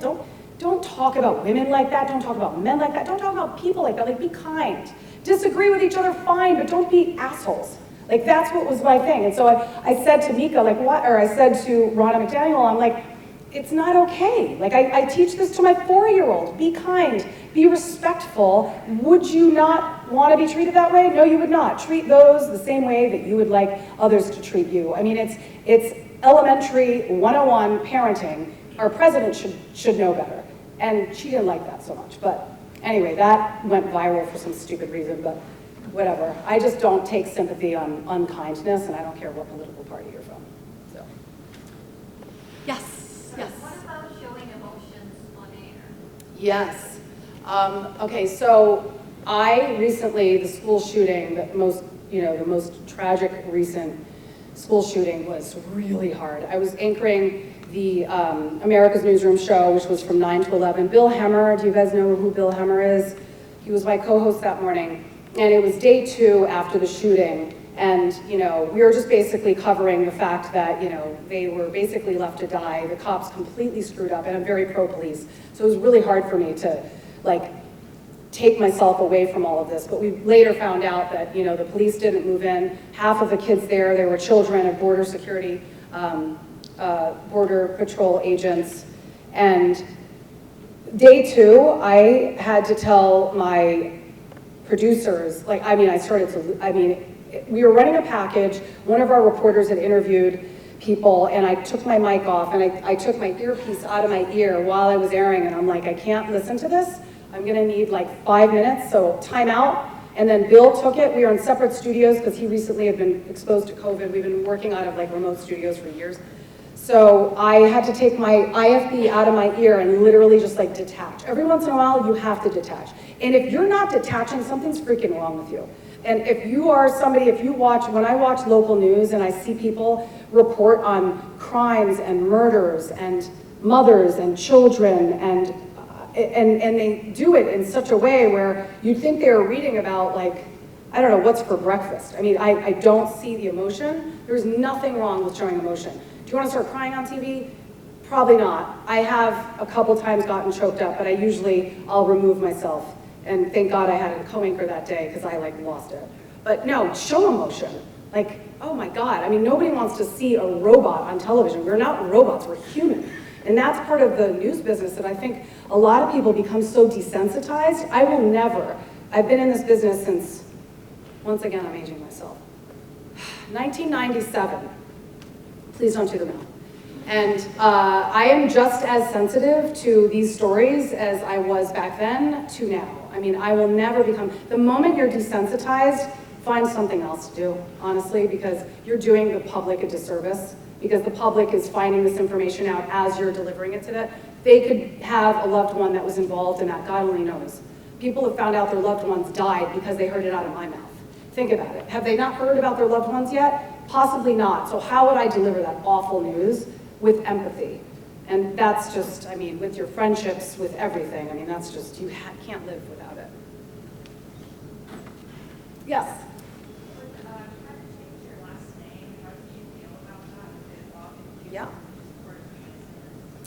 [SPEAKER 3] Don't talk about women like that. Don't talk about men like that. Don't talk about people like that. Like, be kind. Disagree with each other, fine, but don't be assholes. Like, that's what was my thing. And so I said to Mika, like, what? Or I said to Ronna McDaniel, I'm like, it's not okay. Like, I teach this to my 4-year-old. Be kind, be respectful. Would you not want to be treated that way? No, you would not. Treat those the same way that you would like others to treat you. I mean, it's elementary 101 parenting. Our president should know better. And she didn't like that so much. But anyway, that went viral for some stupid reason, but whatever. I just don't take sympathy on unkindness, and I don't care what political party you're from. So, yes.
[SPEAKER 5] What about showing emotions on air?
[SPEAKER 3] Yes. Okay, so I recently, the school shooting, the most tragic recent school shooting was really hard. I was anchoring the America's Newsroom show, which was from 9 to 11. Bill Hemmer, do you guys know who Bill Hemmer is? He was my co-host that morning. And it was day 2 after the shooting. And, we were just basically covering the fact that, they were basically left to die. The cops completely screwed up, and I'm very pro-police. So it was really hard for me to, take myself away from all of this. But we later found out that, the police didn't move in. Half of the kids there were children of border security, border patrol agents. And day 2, I had to tell my producers, we were running a package. One of our reporters had interviewed people, and I took my mic off, and I took my earpiece out of my ear while I was airing, and I'm like, I can't listen to this. I'm gonna need 5 minutes, so time out. And then Bill took it. We were in separate studios because he recently had been exposed to COVID. We've been working out of remote studios for years. So I had to take my IFB out of my ear and literally just detach. Every once in a while, you have to detach. And if you're not detaching, something's freaking wrong with you. And if you are somebody, when I watch local news and I see people report on crimes and murders and mothers and children and they do it in such a way where you'd think they were reading about I don't know, what's for breakfast. I mean, I don't see the emotion. There's nothing wrong with showing emotion. Do you want to start crying on TV? Probably not. I have a couple times gotten choked up, but I'll remove myself. And thank God I had a co-anchor that day because I lost it. But no, show emotion. Oh my God. I mean, nobody wants to see a robot on television. We're not robots, we're human. And that's part of the news business that I think a lot of people become so desensitized. I've been in this business since, once again, I'm aging myself. 1997. Please don't do the math. And I am just as sensitive to these stories as I was back then to now. I mean, I will never become, the moment you're desensitized, find something else to do, honestly, because you're doing the public a disservice, because the public is finding this information out as you're delivering it to them. They could have a loved one that was involved in that, God only knows. People have found out their loved ones died because they heard it out of my mouth. Think about it. Have they not heard about their loved ones yet? Possibly not. So how would I deliver that awful news with empathy? And that's just, I mean, with your friendships, with everything, I mean, that's just, you can't live without it. Yes?
[SPEAKER 4] Trying to change your last name, how do you feel about that? Is it wrong?
[SPEAKER 3] Yeah.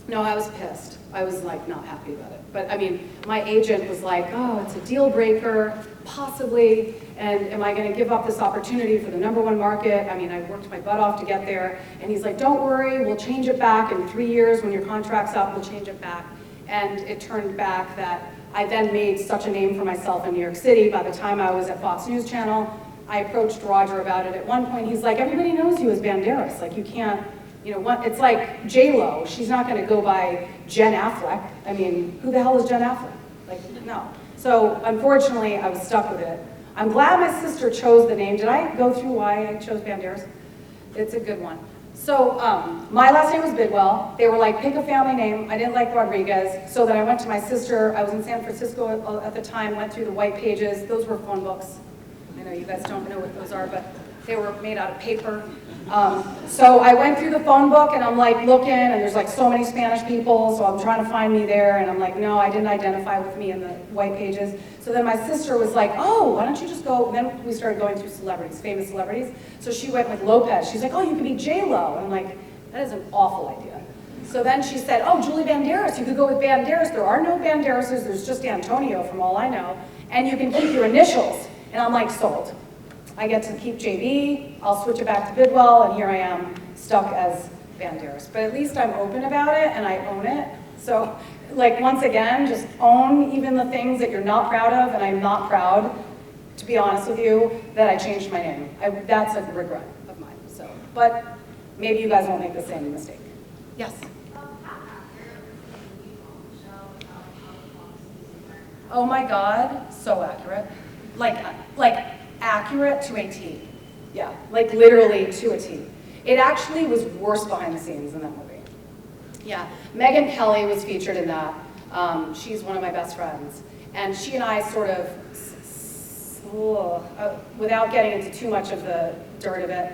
[SPEAKER 3] No, I was pissed. I was like not happy about it. But I mean, my agent was like, oh, it's a deal breaker, possibly, and am I going to give up this opportunity for the #1 market? I mean, I worked my butt off to get there. And he's like, don't worry, we'll change it back in 3 years when your contract's up, we'll change it back. And it turned back that I then made such a name for myself in New York City. By the time I was at Fox News Channel, I approached Roger about it. At one point, he's like, everybody knows you as Banderas. Like, you can't, you know, what? It's like J-Lo. She's not going to go by Jen Affleck. I mean, who the hell is Jen Affleck? Like, no. So, unfortunately, I was stuck with it. I'm glad my sister chose the name. Did I go through why I chose Banderas? It's a good one. So, my last name was Bidwell. They were like, pick a family name. I didn't like Rodriguez. So then I went to my sister. I was in San Francisco at the time, went through the white pages. Those were phone books. I know you guys don't know what those are, but they were made out of paper. So I went through the phone book and I'm like looking, and there's like so many Spanish people, so I'm trying to find me there, and I'm like, no, I didn't identify with me in the white pages. So then my sister was like, oh, why don't you just go, and then we started going through celebrities, famous celebrities. So she went with Lopez. She's like, oh, you could be J-Lo. And I'm like, that is an awful idea. So then she said, oh, Julie Banderas, you could go with Banderas. There are no Banderases, there's just Antonio from all I know, and you can keep your initials. And I'm like, sold. I get to keep JB, I'll switch it back to Bidwell, and here I am, stuck as Banderas. But at least I'm open about it, and I own it. So, like, once again, just own even the things that you're not proud of, and I'm not proud, to be honest with you, that I changed my name. That's a regret of mine. So, but maybe you guys won't make the same mistake. Yes? Oh my God, so accurate. Like accurate to a T. Yeah, like literally to a T. It actually was worse behind the scenes in that movie. Yeah, Megyn Kelly was featured in that. She's one of my best friends. And she and I sort of, without getting into too much of the dirt of it,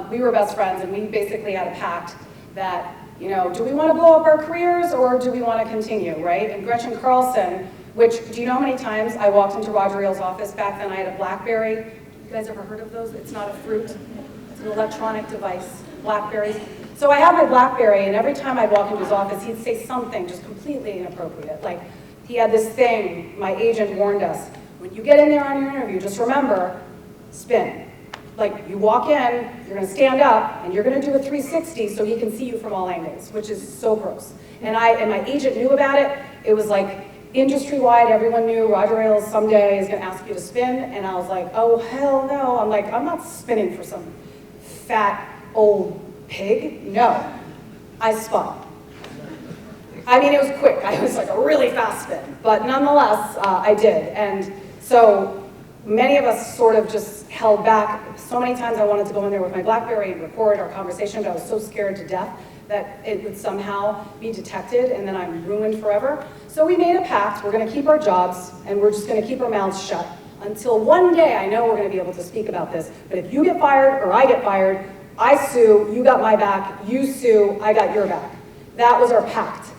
[SPEAKER 3] we were best friends, and we basically had a pact that, you know, do we want to blow up our careers or do we want to continue, right? And Gretchen Carlson, which, do you know how many times I walked into Roger Ailes' office? Back then I had a BlackBerry. You guys ever heard of those? It's not a fruit. It's an electronic device, BlackBerries. So I had my BlackBerry, and every time I'd walk into his office, he'd say something just completely inappropriate. Like, he had this thing, my agent warned us, when you get in there on your interview, just remember, spin. Like, you walk in, you're gonna stand up, and you're gonna do a 360 so he can see you from all angles, which is so gross. And my agent knew about it. It was like, industry-wide, everyone knew Roger Ailes someday is gonna ask you to spin, and I was like, oh, hell no. I'm like, I'm not spinning for some fat, old pig. No, I spun. I mean, it was quick. I was like a really fast spin, but nonetheless, I did. And so many of us sort of just held back. So many times I wanted to go in there with my BlackBerry and record our conversation, but I was so scared to death that it would somehow be detected and then I'm ruined forever. So we made a pact. We're going to keep our jobs and we're just going to keep our mouths shut until one day I know we're going to be able to speak about this. But if you get fired or I get fired, I sue, you got my back, you sue, I got your back. That was our pact.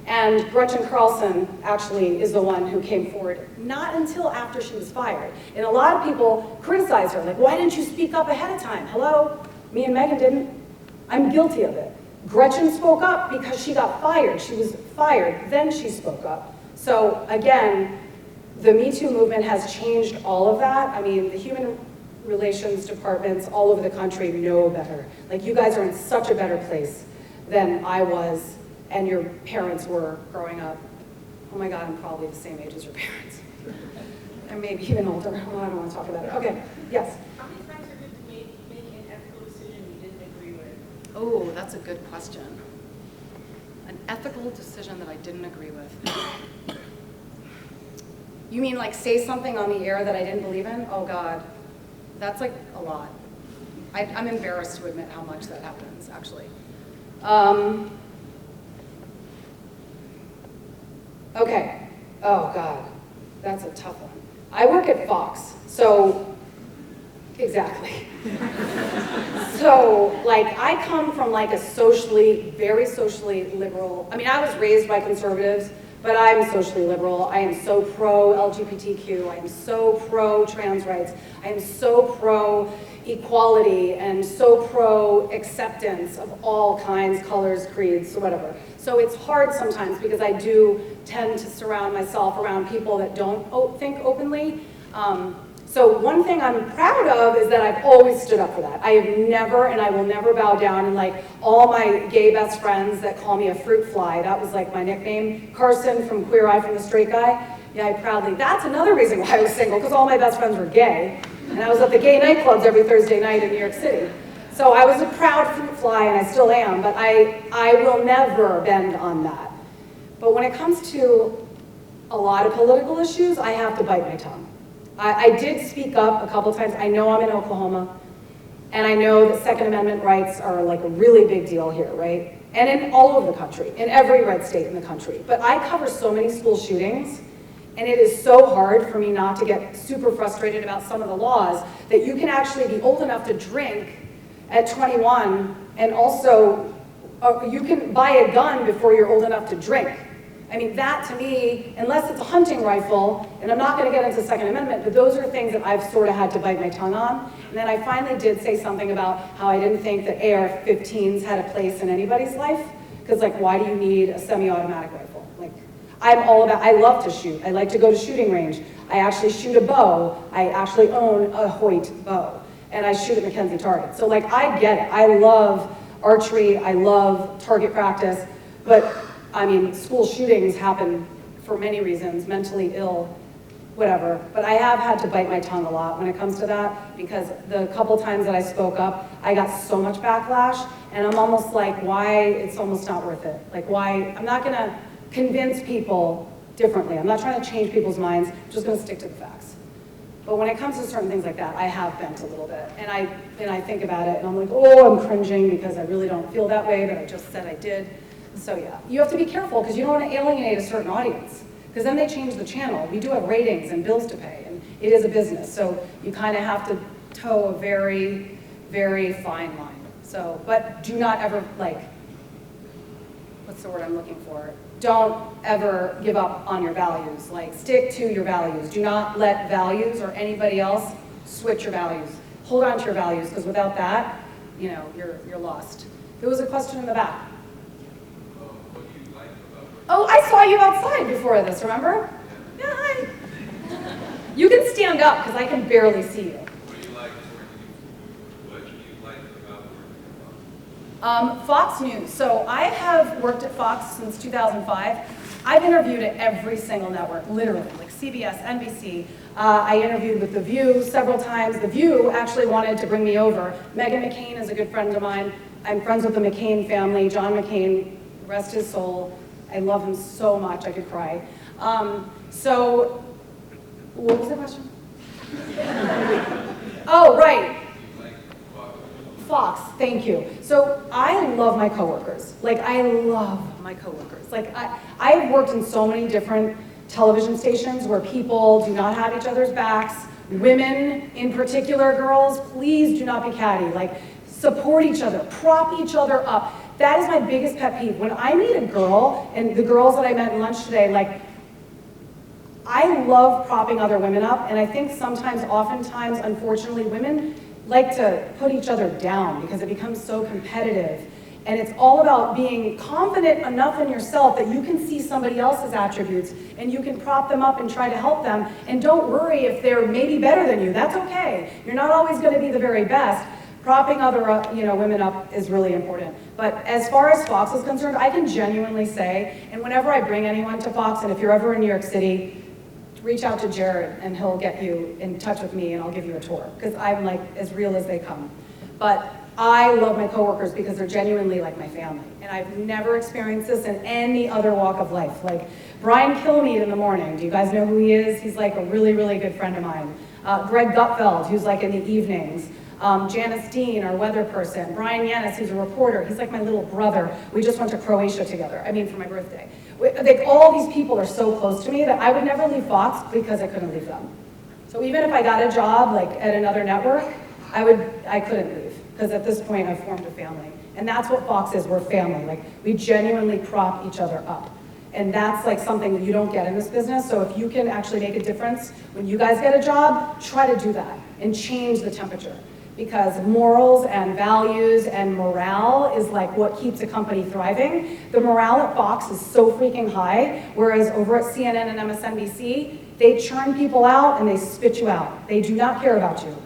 [SPEAKER 3] And Gretchen Carlson actually is the one who came forward, not until after she was fired. And a lot of people criticize her, like, why didn't you speak up ahead of time? Hello? Me and Megyn didn't. I'm guilty of it. Gretchen spoke up because she got fired. She was fired, then she spoke up. So again, the Me Too movement has changed all of that. I mean, the human relations departments all over the country know better. Like, you guys are in such a better place than I was and your parents were growing up. Oh my God, I'm probably the same age as your parents. And maybe even older. Oh, I don't want to talk about it. Okay, yes?
[SPEAKER 4] How many times are good to make an ethical decision you didn't agree with?
[SPEAKER 3] Oh, that's a good question. An ethical decision that I didn't agree with. You mean like say something on the air that I didn't believe in? Oh God, that's like a lot. I'm embarrassed to admit how much that happens, actually. Okay, oh God, that's a tough one. I work at Fox, so, exactly. So, like, I come from like a very socially liberal, I mean, I was raised by conservatives, but I'm socially liberal. I am so pro-LGBTQ. I am so pro-trans rights. I am so pro equality and so pro acceptance of all kinds, colors, creeds, whatever. So it's hard sometimes because I do tend to surround myself around people that don't think openly. So one thing I'm proud of is that I've always stood up for that. I have never, and I will never bow down, and like all my gay best friends that call me a fruit fly, that was like my nickname. Carson from Queer Eye from the Straight Guy, yeah, I proudly, that's another reason why I was single, because all my best friends were gay, and I was at the gay nightclubs every Thursday night in New York City. So I was a proud fruit fly, and I still am, but I will never bend on that. But when it comes to a lot of political issues, I have to bite my tongue. I did speak up a couple times. I know I'm in Oklahoma, and I know that Second Amendment rights are like a really big deal here, right? And in all over the country, in every red state in the country. But I cover so many school shootings, and it is so hard for me not to get super frustrated about some of the laws that you can actually be old enough to drink at 21, and also you can buy a gun before you're old enough to drink. I mean, that to me, unless it's a hunting rifle, and I'm not going to get into Second Amendment, but those are things that I've sort of had to bite my tongue on. And then I finally did say something about how I didn't think that AR-15s had a place in anybody's life, because like, why do you need a semi-automatic rifle? Like, I'm all about, I love to shoot. I like to go to shooting range. I actually shoot a bow. I actually own a Hoyt bow, and I shoot at Mackenzie target. So like, I get it. I love archery. I love target practice, but I mean, school shootings happen for many reasons, mentally ill, whatever. But I have had to bite my tongue a lot when it comes to that, because the couple times that I spoke up, I got so much backlash, and I'm almost like, why, it's almost not worth it. Like, why, I'm not gonna convince people differently. I'm not trying to change people's minds, I'm just gonna stick to the facts. But when it comes to certain things like that, I have bent a little bit. And I think about it, and I'm like, oh, I'm cringing because I really don't feel that way, but I just said I did. So yeah, you have to be careful because you don't want to alienate a certain audience, because then they change the channel. We do have ratings and bills to pay, and it is a business, so you kind of have to toe a very, very fine line. So, but do not ever, like, what's the word I'm looking for? Don't ever give up on your values. Like, stick to your values. Do not let values or anybody else switch your values. Hold on to your values, because without that, you know, you're lost. There was a question in the back. Oh, I saw you outside before this, remember? Yeah, hi. You can stand up, because I can barely see you.
[SPEAKER 6] What do you like about working at Fox?
[SPEAKER 3] Fox News. So I have worked at Fox since 2005. I've interviewed at every single network, literally, like CBS, NBC. I interviewed with The View several times. The View actually wanted to bring me over. Meghan McCain is a good friend of mine. I'm friends with the McCain family. John McCain, rest his soul. I love him so much, I could cry. So, what was the question? Oh, right. Fox, thank you. So I love my coworkers. Like, I love my coworkers. Like, I've worked in so many different television stations where people do not have each other's backs. Women, in particular, girls, please do not be catty. Like, support each other, prop each other up. That is my biggest pet peeve. When I meet a girl, and the girls that I met at lunch today, like, I love propping other women up, and I think sometimes, oftentimes, unfortunately, women like to put each other down because it becomes so competitive. And it's all about being confident enough in yourself that you can see somebody else's attributes and you can prop them up and try to help them. And don't worry if they're maybe better than you. That's okay. You're not always going to be the very best. Propping other women up is really important. But as far as Fox is concerned, I can genuinely say, and whenever I bring anyone to Fox, and if you're ever in New York City, reach out to Jared and he'll get you in touch with me and I'll give you a tour, because I'm like as real as they come. But I love my coworkers because they're genuinely like my family. And I've never experienced this in any other walk of life. Like Brian Kilmeade in the morning, do you guys know who he is? He's like a really, really good friend of mine. Greg Gutfeld, who's like in the evenings. Janice Dean, our weather person. Brian Yanis, who's a reporter. He's like my little brother. We just went to Croatia together, for my birthday. Like, all these people are so close to me that I would never leave Fox because I couldn't leave them. So even if I got a job like at another network, I couldn't leave, because at this point I've formed a family. And that's what Fox is, we're family. Like, we genuinely prop each other up. And that's like something that you don't get in this business. So if you can actually make a difference when you guys get a job, try to do that and change the temperature. because morals and values and morale is like what keeps a company thriving. The morale at Fox is so freaking high, whereas over at CNN and MSNBC, they churn people out and they spit you out. They do not care about you.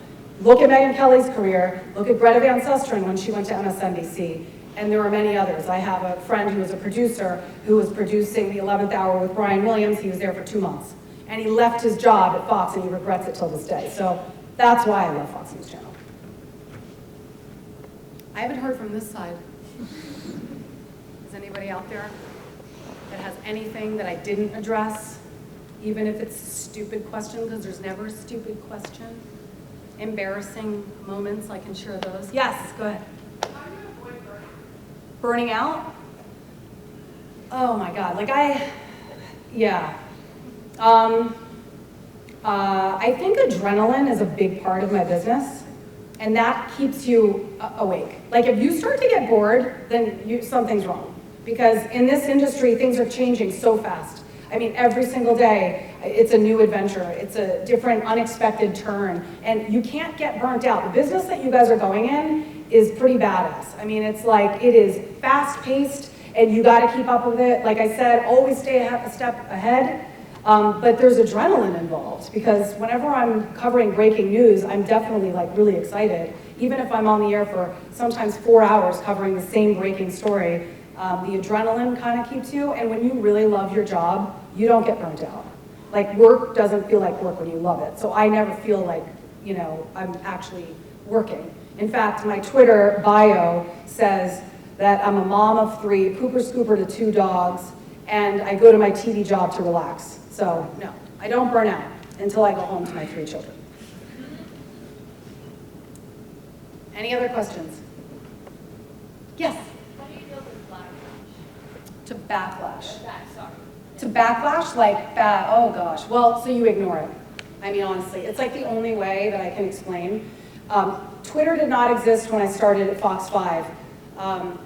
[SPEAKER 3] Look at Megyn Kelly's career, look at Greta Van Susteren when she went to MSNBC, and there are many others. I have a friend who was a producer who was producing The 11th Hour with Brian Williams. He was there for 2 months. And he left his job at Fox and he regrets it till this day. So that's why I love Fox News Channel. I haven't heard from this side. Is anybody out there that has anything that I didn't address? Even if it's a stupid question, because there's never a stupid question. Embarrassing moments, I can share those. Yes, go ahead.
[SPEAKER 4] How do you avoid burnout?
[SPEAKER 3] Burning out? Oh my God, yeah. I think adrenaline is a big part of my business, and that keeps you awake. Like if you start to get bored, then something's wrong. Because in this industry, things are changing so fast. I mean, every single day, it's a new adventure. It's a different, unexpected turn. And you can't get burnt out. The business that you guys are going in is pretty badass. I mean, it's like, it is fast-paced, and you gotta keep up with it. Like I said, always stay a step ahead. But there's adrenaline involved, because whenever I'm covering breaking news, I'm definitely like really excited. Even if I'm on the air for sometimes 4 hours covering the same breaking story, the adrenaline kind of keeps you, and when you really love your job, you don't get burnt out. Like work doesn't feel like work when you love it. So I never feel like, you know, I'm actually working. In fact, my Twitter bio says that I'm a mom of 3, pooper scooper to 2 dogs, and I go to my TV job to relax. So no, I don't burn out until I go home to my 3 children. Any other questions? Yes?
[SPEAKER 5] How do you deal with backlash?
[SPEAKER 3] To backlash.
[SPEAKER 5] Sorry.
[SPEAKER 3] To backlash, like, oh gosh. Well, so you ignore it. I mean, honestly, it's like the only way that I can explain. Twitter did not exist when I started at Fox 5.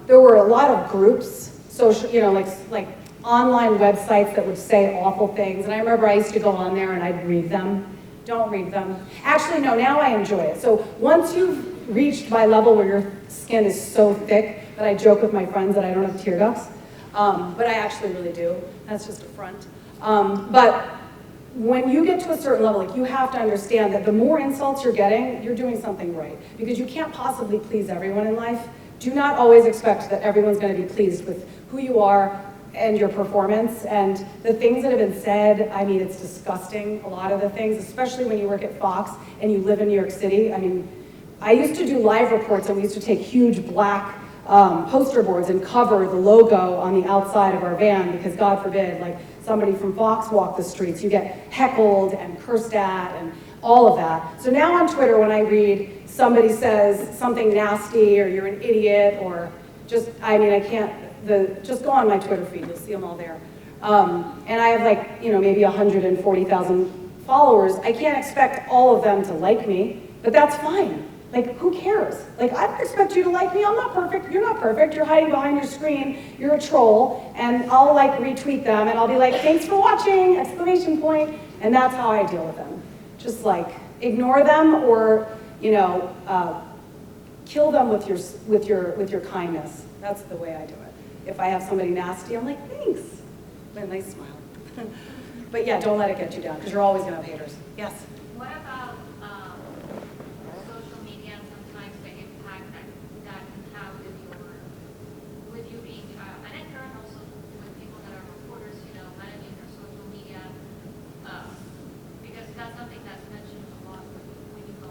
[SPEAKER 3] There were a lot of groups, social, you know, like online websites that would say awful things. And I remember I used to go on there and I'd read them. Don't read them. Actually, no, now I enjoy it. So once you've reached my level where your skin is so thick that I joke with my friends that I don't have tear ducts, but I actually really do. That's just a front. But when you get to a certain level, like you have to understand that the more insults you're getting, you're doing something right. Because you can't possibly please everyone in life. Do not always expect that everyone's going to be pleased with who you are and your performance. And the things that have been said, I mean, it's disgusting, a lot of the things, especially when you work at Fox and you live in New York City. I mean, I used to do live reports and we used to take huge black poster boards and cover the logo on the outside of our van because God forbid, like somebody from Fox walked the streets, you get heckled and cursed at and all of that. So now on Twitter, when I read somebody says something nasty or you're an idiot or just, I mean, I can't, just go on my Twitter feed, you'll see them all there. And I have like, you know, maybe 140,000 followers. I can't expect all of them to like me, but that's fine. Like, who cares? Like, I don't expect you to like me. I'm not perfect. You're not perfect. You're hiding behind your screen. You're a troll. And I'll, like, retweet them, and I'll be like, thanks for watching, exclamation point. And that's how I deal with them. Just, like, ignore them or, you know, kill them with your kindness. That's the way I do it. If I have somebody nasty, I'm like, thanks. With a nice smile. But, yeah, don't let it get you down, because you're always going to have haters. Yes?
[SPEAKER 5] What about social media and sometimes the impact that can have with you being an anchor and also with people that are reporters, you know, managing their social media, because that's something that's mentioned a lot when you go.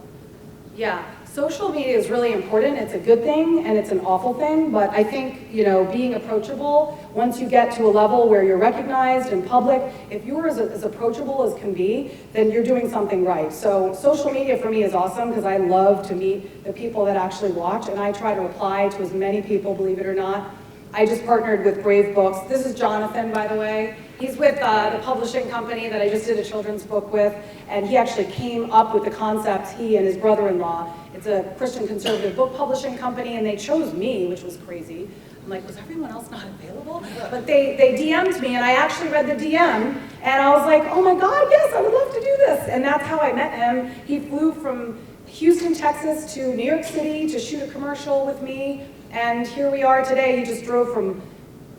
[SPEAKER 3] Yeah, social media is really important. It's a good thing and it's an awful thing, but I think, you know, being approachable, once you get to a level where you're recognized in public, if you're as approachable as can be, then you're doing something right. So social media for me is awesome because I love to meet the people that actually watch, and I try to reply to as many people, believe it or not. I just partnered with Brave Books. This is Jonathan, by the way. He's with the publishing company that I just did a children's book with, and he actually came up with the concept, he and his brother-in-law. It's a Christian conservative book publishing company, and they chose me, which was crazy. I'm like, was everyone else not available? But they DM'd me, and I actually read the DM, and I was like, oh my God, yes, I would love to do this. And that's how I met him. He flew from Houston, Texas to New York City to shoot a commercial with me, and here we are today. He just drove from,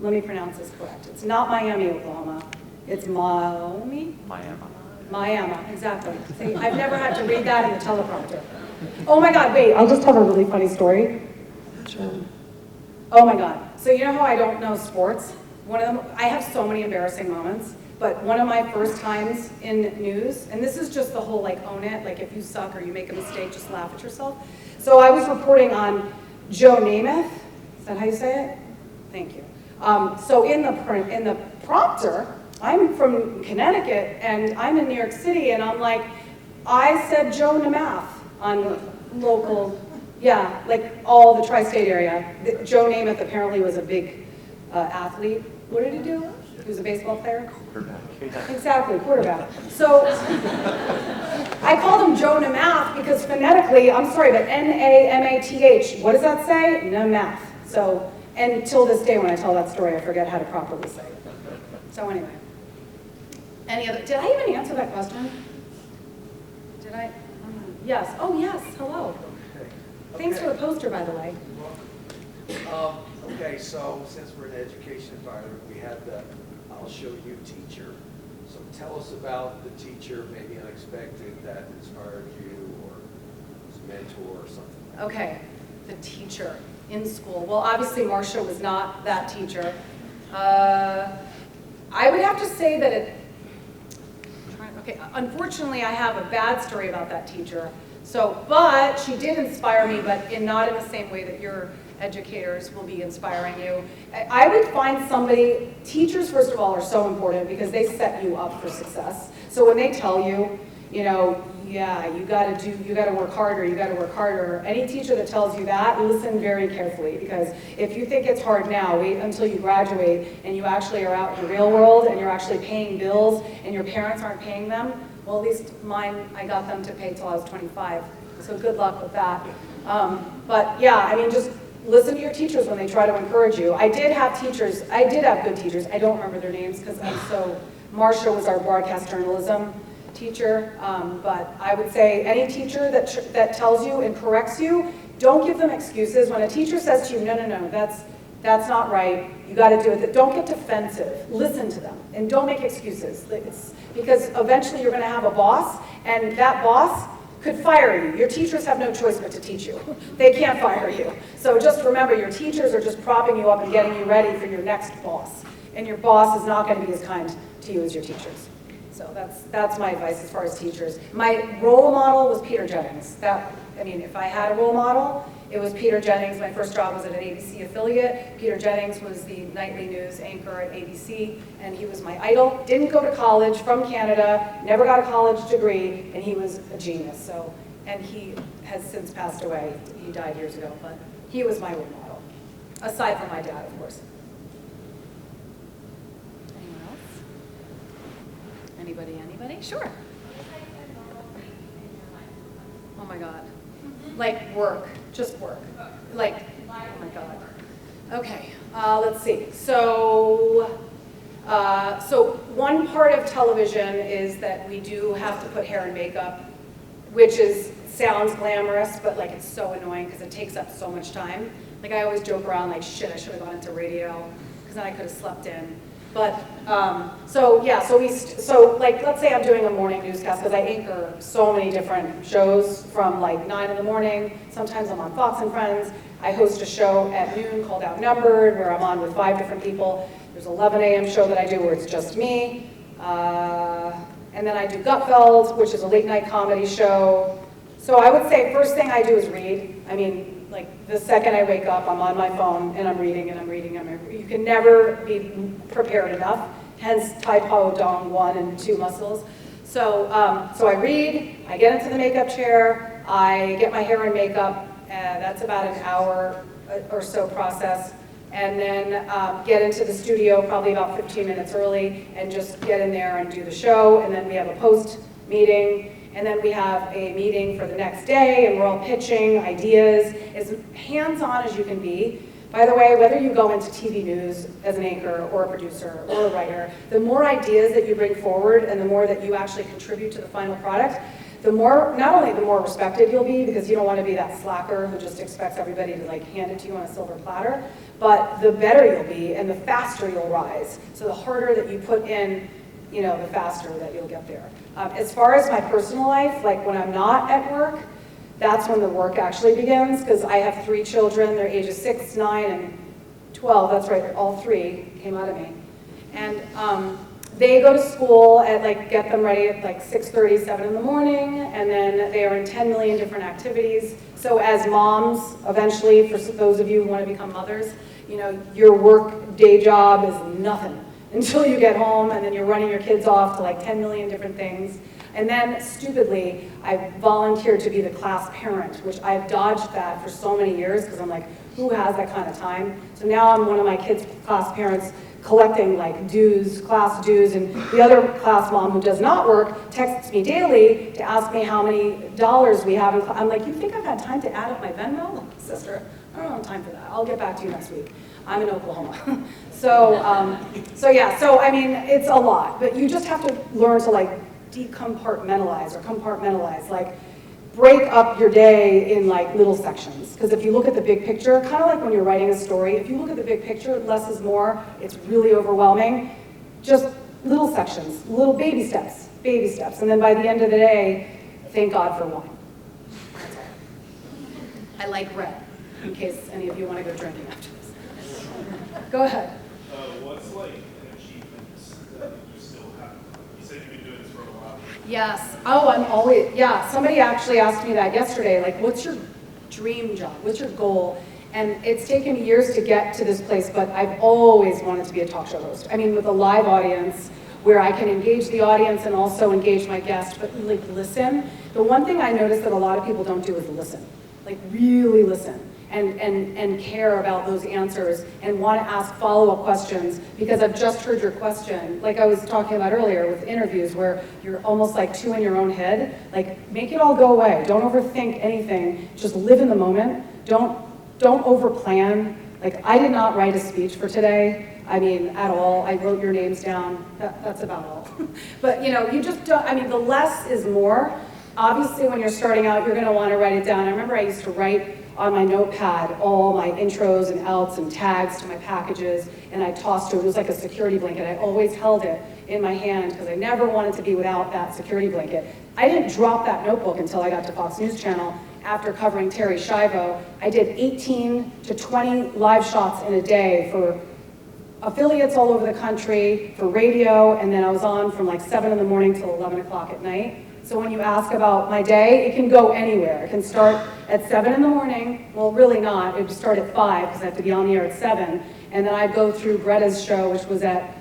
[SPEAKER 3] let me pronounce this correct. It's not Miami, Oklahoma. It's Miami? Miami, exactly. See, I've never had to read that in the teleprompter. Oh my God, wait, I'll just tell a really funny story. Oh my God. So you know how I don't know sports? One of them, I have so many embarrassing moments, but one of my first times in news, and this is just the whole like own it, like if you suck or you make a mistake, just laugh at yourself. So I was reporting on Joe Namath. Is that how you say it? Thank you. So in the prompter, I'm from Connecticut and I'm in New York City, and I'm like, I said Joe Namath on local, yeah, like all the tri-state area. Joe Namath apparently was a big athlete. What did he do? He was a baseball player? Quarterback. Exactly, quarterback. So I called him Joe Namath because phonetically, I'm sorry, but N-A-M-A-T-H, what does that say? Namath. So, and till this day when I tell that story, I forget how to properly say it. So anyway. Any other, did I even answer that question? Did I? Yes, oh yes, hello. Thanks for the poster, by the way.
[SPEAKER 7] Okay, so since we're in an education environment, we have the I'll show you teacher. So tell us about the teacher, maybe unexpected, that inspired you or was a mentor or something.
[SPEAKER 3] Okay, the teacher in school. Well, obviously Marcia was not that teacher. I would have to say that okay, unfortunately I have a bad story about that teacher. So, but she did inspire me, but not in the same way that your educators will be inspiring you. I would find somebody, teachers first of all are so important because they set you up for success. So when they tell you, you know, yeah, you gotta work harder, any teacher that tells you that, listen very carefully, because if you think it's hard now, wait until you graduate and you actually are out in the real world and you're actually paying bills and your parents aren't paying them. Well, at least mine, I got them to pay till I was 25, so good luck with that. But yeah, I mean, just listen to your teachers when they try to encourage you. I did have good teachers. I don't remember their names because Marcia was our broadcast journalism teacher, but I would say any teacher that tells you and corrects you, don't give them excuses. When a teacher says to you, no, that's not right, you got to do it, don't get defensive. Listen to them and don't make excuses. Because eventually you're going to have a boss, and that boss could fire you. Your teachers have no choice but to teach you. They can't fire you. So just remember, your teachers are just propping you up and getting you ready for your next boss. And your boss is not going to be as kind to you as your teachers. So that's my advice as far as teachers. My role model was Peter Jennings. If I had a role model, it was Peter Jennings. My first job was at an ABC affiliate. Peter Jennings was the nightly news anchor at ABC, and he was my idol. Didn't go to college, from Canada, never got a college degree, and he was a genius. So, and he has since passed away. He died years ago, but he was my role model, aside from my dad, of course. Anyone else? Anybody? Sure. Oh my God. Like work, just work. Like, oh my God. Okay, let's see. So one part of television is that we do have to put hair and makeup, which sounds glamorous, but like it's so annoying because it takes up so much time. Like I always joke around like, shit, I should have gone into radio because then I could have slept in. But, so like, let's say I'm doing a morning newscast because I anchor so many different shows from like 9 in the morning. Sometimes I'm on Fox and Friends. I host a show at noon called Outnumbered where I'm on with 5 different people. There's an 11 a.m. show that I do where it's just me. And then I do Gutfeld, which is a late night comedy show. So I would say first thing I do is read. I mean, like the second I wake up, I'm on my phone and I'm reading. You can never be prepared enough, hence Tai Po Dong 1 and 2 muscles. So I read, I get into the makeup chair, I get my hair and makeup, that's about an hour or so process, and then get into the studio probably about 15 minutes early and just get in there and do the show, and then we have a post meeting. And then we have a meeting for the next day, and we're all pitching ideas, as hands-on as you can be. By the way, whether you go into TV news as an anchor or a producer or a writer, the more ideas that you bring forward and the more that you actually contribute to the final product, not only the more respected you'll be, because you don't want to be that slacker who just expects everybody to like hand it to you on a silver platter, but the better you'll be and the faster you'll rise. So the harder that you put in, you know, the faster that you'll get there. As far as my personal life, like when I'm not at work, that's when the work actually begins, because I have 3 children. They're ages 6, 9, and 12. That's right, all 3 came out of me. And they go to school at like, get them ready at like 6:30, 7 in the morning, and then they are in 10 million different activities. So as moms, eventually, for those of you who want to become mothers, you know, your work day job is nothing until you get home, and then you're running your kids off to like 10 million different things. And then, stupidly, I volunteered to be the class parent, which I've dodged that for so many years, because I'm like, who has that kind of time? So now I'm one of my kids' class parents, collecting like dues, class dues, and the other class mom who does not work texts me daily to ask me how many dollars we have in class. I'm like, you think I've had time to add up my Venmo? Sister, I don't have time for that. I'll get back to you next week. I'm in Oklahoma. So I mean, it's a lot, but you just have to learn to like decompartmentalize or compartmentalize, like break up your day in like little sections. Because if you look at the big picture, kind of like when you're writing a story, if you look at the big picture, less is more, it's really overwhelming. Just little sections, little baby steps. And then by the end of the day, thank God for wine. That's all. I like red, in case any of you want to go drinking after this. Go ahead.
[SPEAKER 6] What's like an achievement that you still have? You said you've been doing this for a while.
[SPEAKER 3] Yes. Oh, I'm always, yeah. Somebody actually asked me that yesterday, like, what's your dream job? What's your goal? And it's taken me years to get to this place, but I've always wanted to be a talk show host. I mean, with a live audience where I can engage the audience and also engage my guest, but like listen. The one thing I noticed that a lot of people don't do is listen, like really listen. And care about those answers and want to ask follow-up questions, because I've just heard your question, like I was talking about earlier with interviews where you're almost like too in your own head. Like, make it all go away. Don't overthink anything. Just live in the moment. Don't overplan. Like, I did not write a speech for today. I mean, at all. I wrote your names down. That's about all. But you know, you just don't, I mean, the less is more. Obviously, when you're starting out, you're going to want to write it down. I remember I used to write on my notepad all my intros and outs and tags to my packages, and I tossed it. It was like a security blanket. I always held it in my hand because I never wanted to be without that security blanket. I didn't drop that notebook until I got to Fox News Channel after covering Terry Schiavo. I did 18 to 20 live shots in a day for affiliates all over the country, for radio, and then I was on from like 7 in the morning till 11 o'clock at night. So when you ask about my day, it can go anywhere. It can start at 7 in the morning. Well, really not. It would start at 5 because I have to be on the air at 7. And then I'd go through Bretta's show, which was at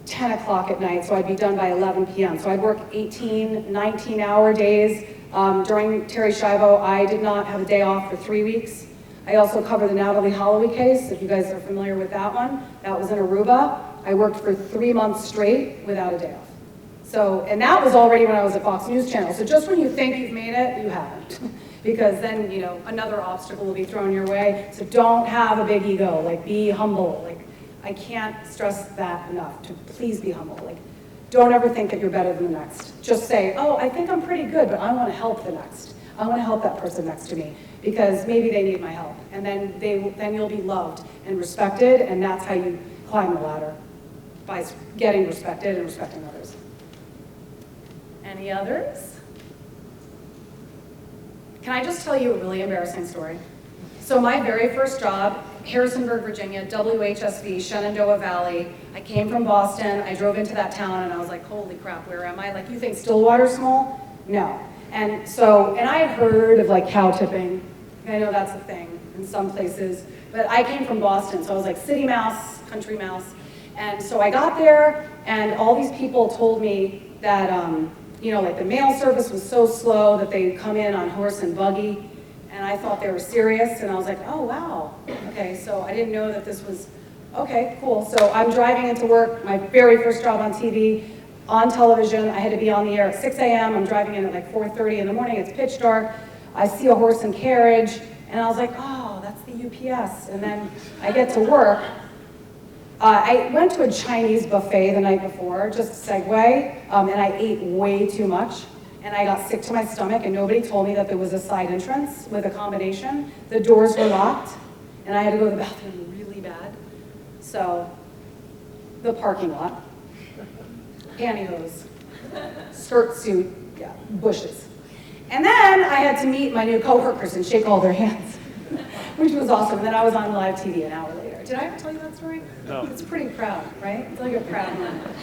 [SPEAKER 3] 10 o'clock at night. So I'd be done by 11 p.m. So I'd work 18, 19-hour days. During Terry Schiavo, I did not have a day off for 3 weeks. I also covered the Natalie Holloway case, if you guys are familiar with that one. That was in Aruba. I worked for 3 months straight without a day off. So, and that was already when I was at Fox News Channel. So just when you think you've made it, you haven't. Because then, you know, another obstacle will be thrown your way. So don't have a big ego, like be humble. Like, I can't stress that enough, to please be humble. Like, don't ever think that you're better than the next. Just say, oh, I think I'm pretty good, but I want to help the next. I want to help that person next to me because maybe they need my help. And then you'll be loved and respected, and that's how you climb the ladder, by getting respected and respecting others. Any others? Can I just tell you a really embarrassing story? So my very first job, Harrisonburg, Virginia, WHSV, Shenandoah Valley. I came from Boston. I drove into that town and I was like, holy crap, where am I? Like, you think Stillwater's small? No. And I had heard of like cow tipping. I know that's a thing in some places, but I came from Boston, so I was like city mouse, country mouse. And so I got there and all these people told me that, you know, like the mail service was so slow that they'd come in on horse and buggy. And I thought they were serious, and I was like, oh, wow. Okay, so I didn't know that this was, okay, cool. So I'm driving into work, my very first job on TV, on television. I had to be on the air at 6 a.m. I'm driving in at like 4:30 in the morning. It's pitch dark. I see a horse and carriage, and I was like, oh, that's the UPS. And then I get to work. I went to a Chinese buffet the night before, just a segue, and I ate way too much. and I got sick to my stomach, and nobody told me that there was a side entrance with accommodation. The doors were locked, and I had to go to the bathroom really bad. So, the parking lot, pantyhose, skirt suit, yeah, bushes. And then I had to meet my new coworkers and shake all their hands, which was awesome. And then I was on live TV an hour later. Did I ever tell you that story? No. It's pretty proud, right? It's like a proud moment.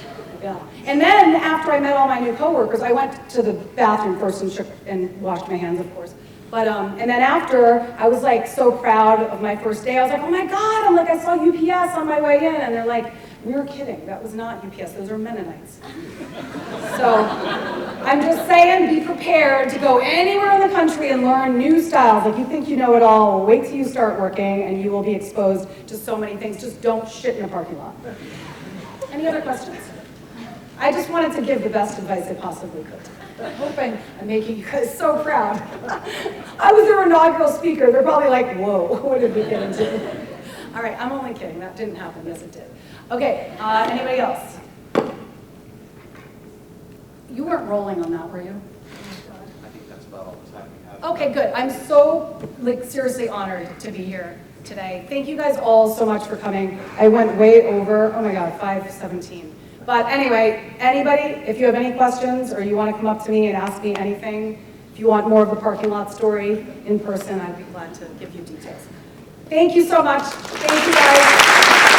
[SPEAKER 3] Yeah. And then after I met all my new coworkers, I went to the bathroom first and washed my hands, of course. But and then after, I was like so proud of my first day. I was like, oh my God! I'm like, I saw UPS on my way in, and they're like, we were kidding. That was not UPS. Those are Mennonites. So I'm just saying, be prepared to go anywhere in the country and learn new styles. Like you think you know it all. Well, wait till you start working, and you will be exposed to so many things. Just don't shit in a parking lot. Any other questions? I just wanted to give the best advice I possibly could. I'm hoping I'm making you guys so proud. I was their inaugural speaker. They're probably like, whoa, what did we get into? All right, I'm only kidding. That didn't happen. Yes, it did. Okay, anybody else? You weren't rolling on that, were you?
[SPEAKER 1] I think that's about all the time we have.
[SPEAKER 3] Okay, good. I'm so, seriously honored to be here today. Thank you guys all so much for coming. I went way over, oh my God, 5:17. But anyway, anybody, if you have any questions or you want to come up to me and ask me anything, if you want more of the parking lot story in person, I'd be glad to give you details. Thank you so much. Thank you guys.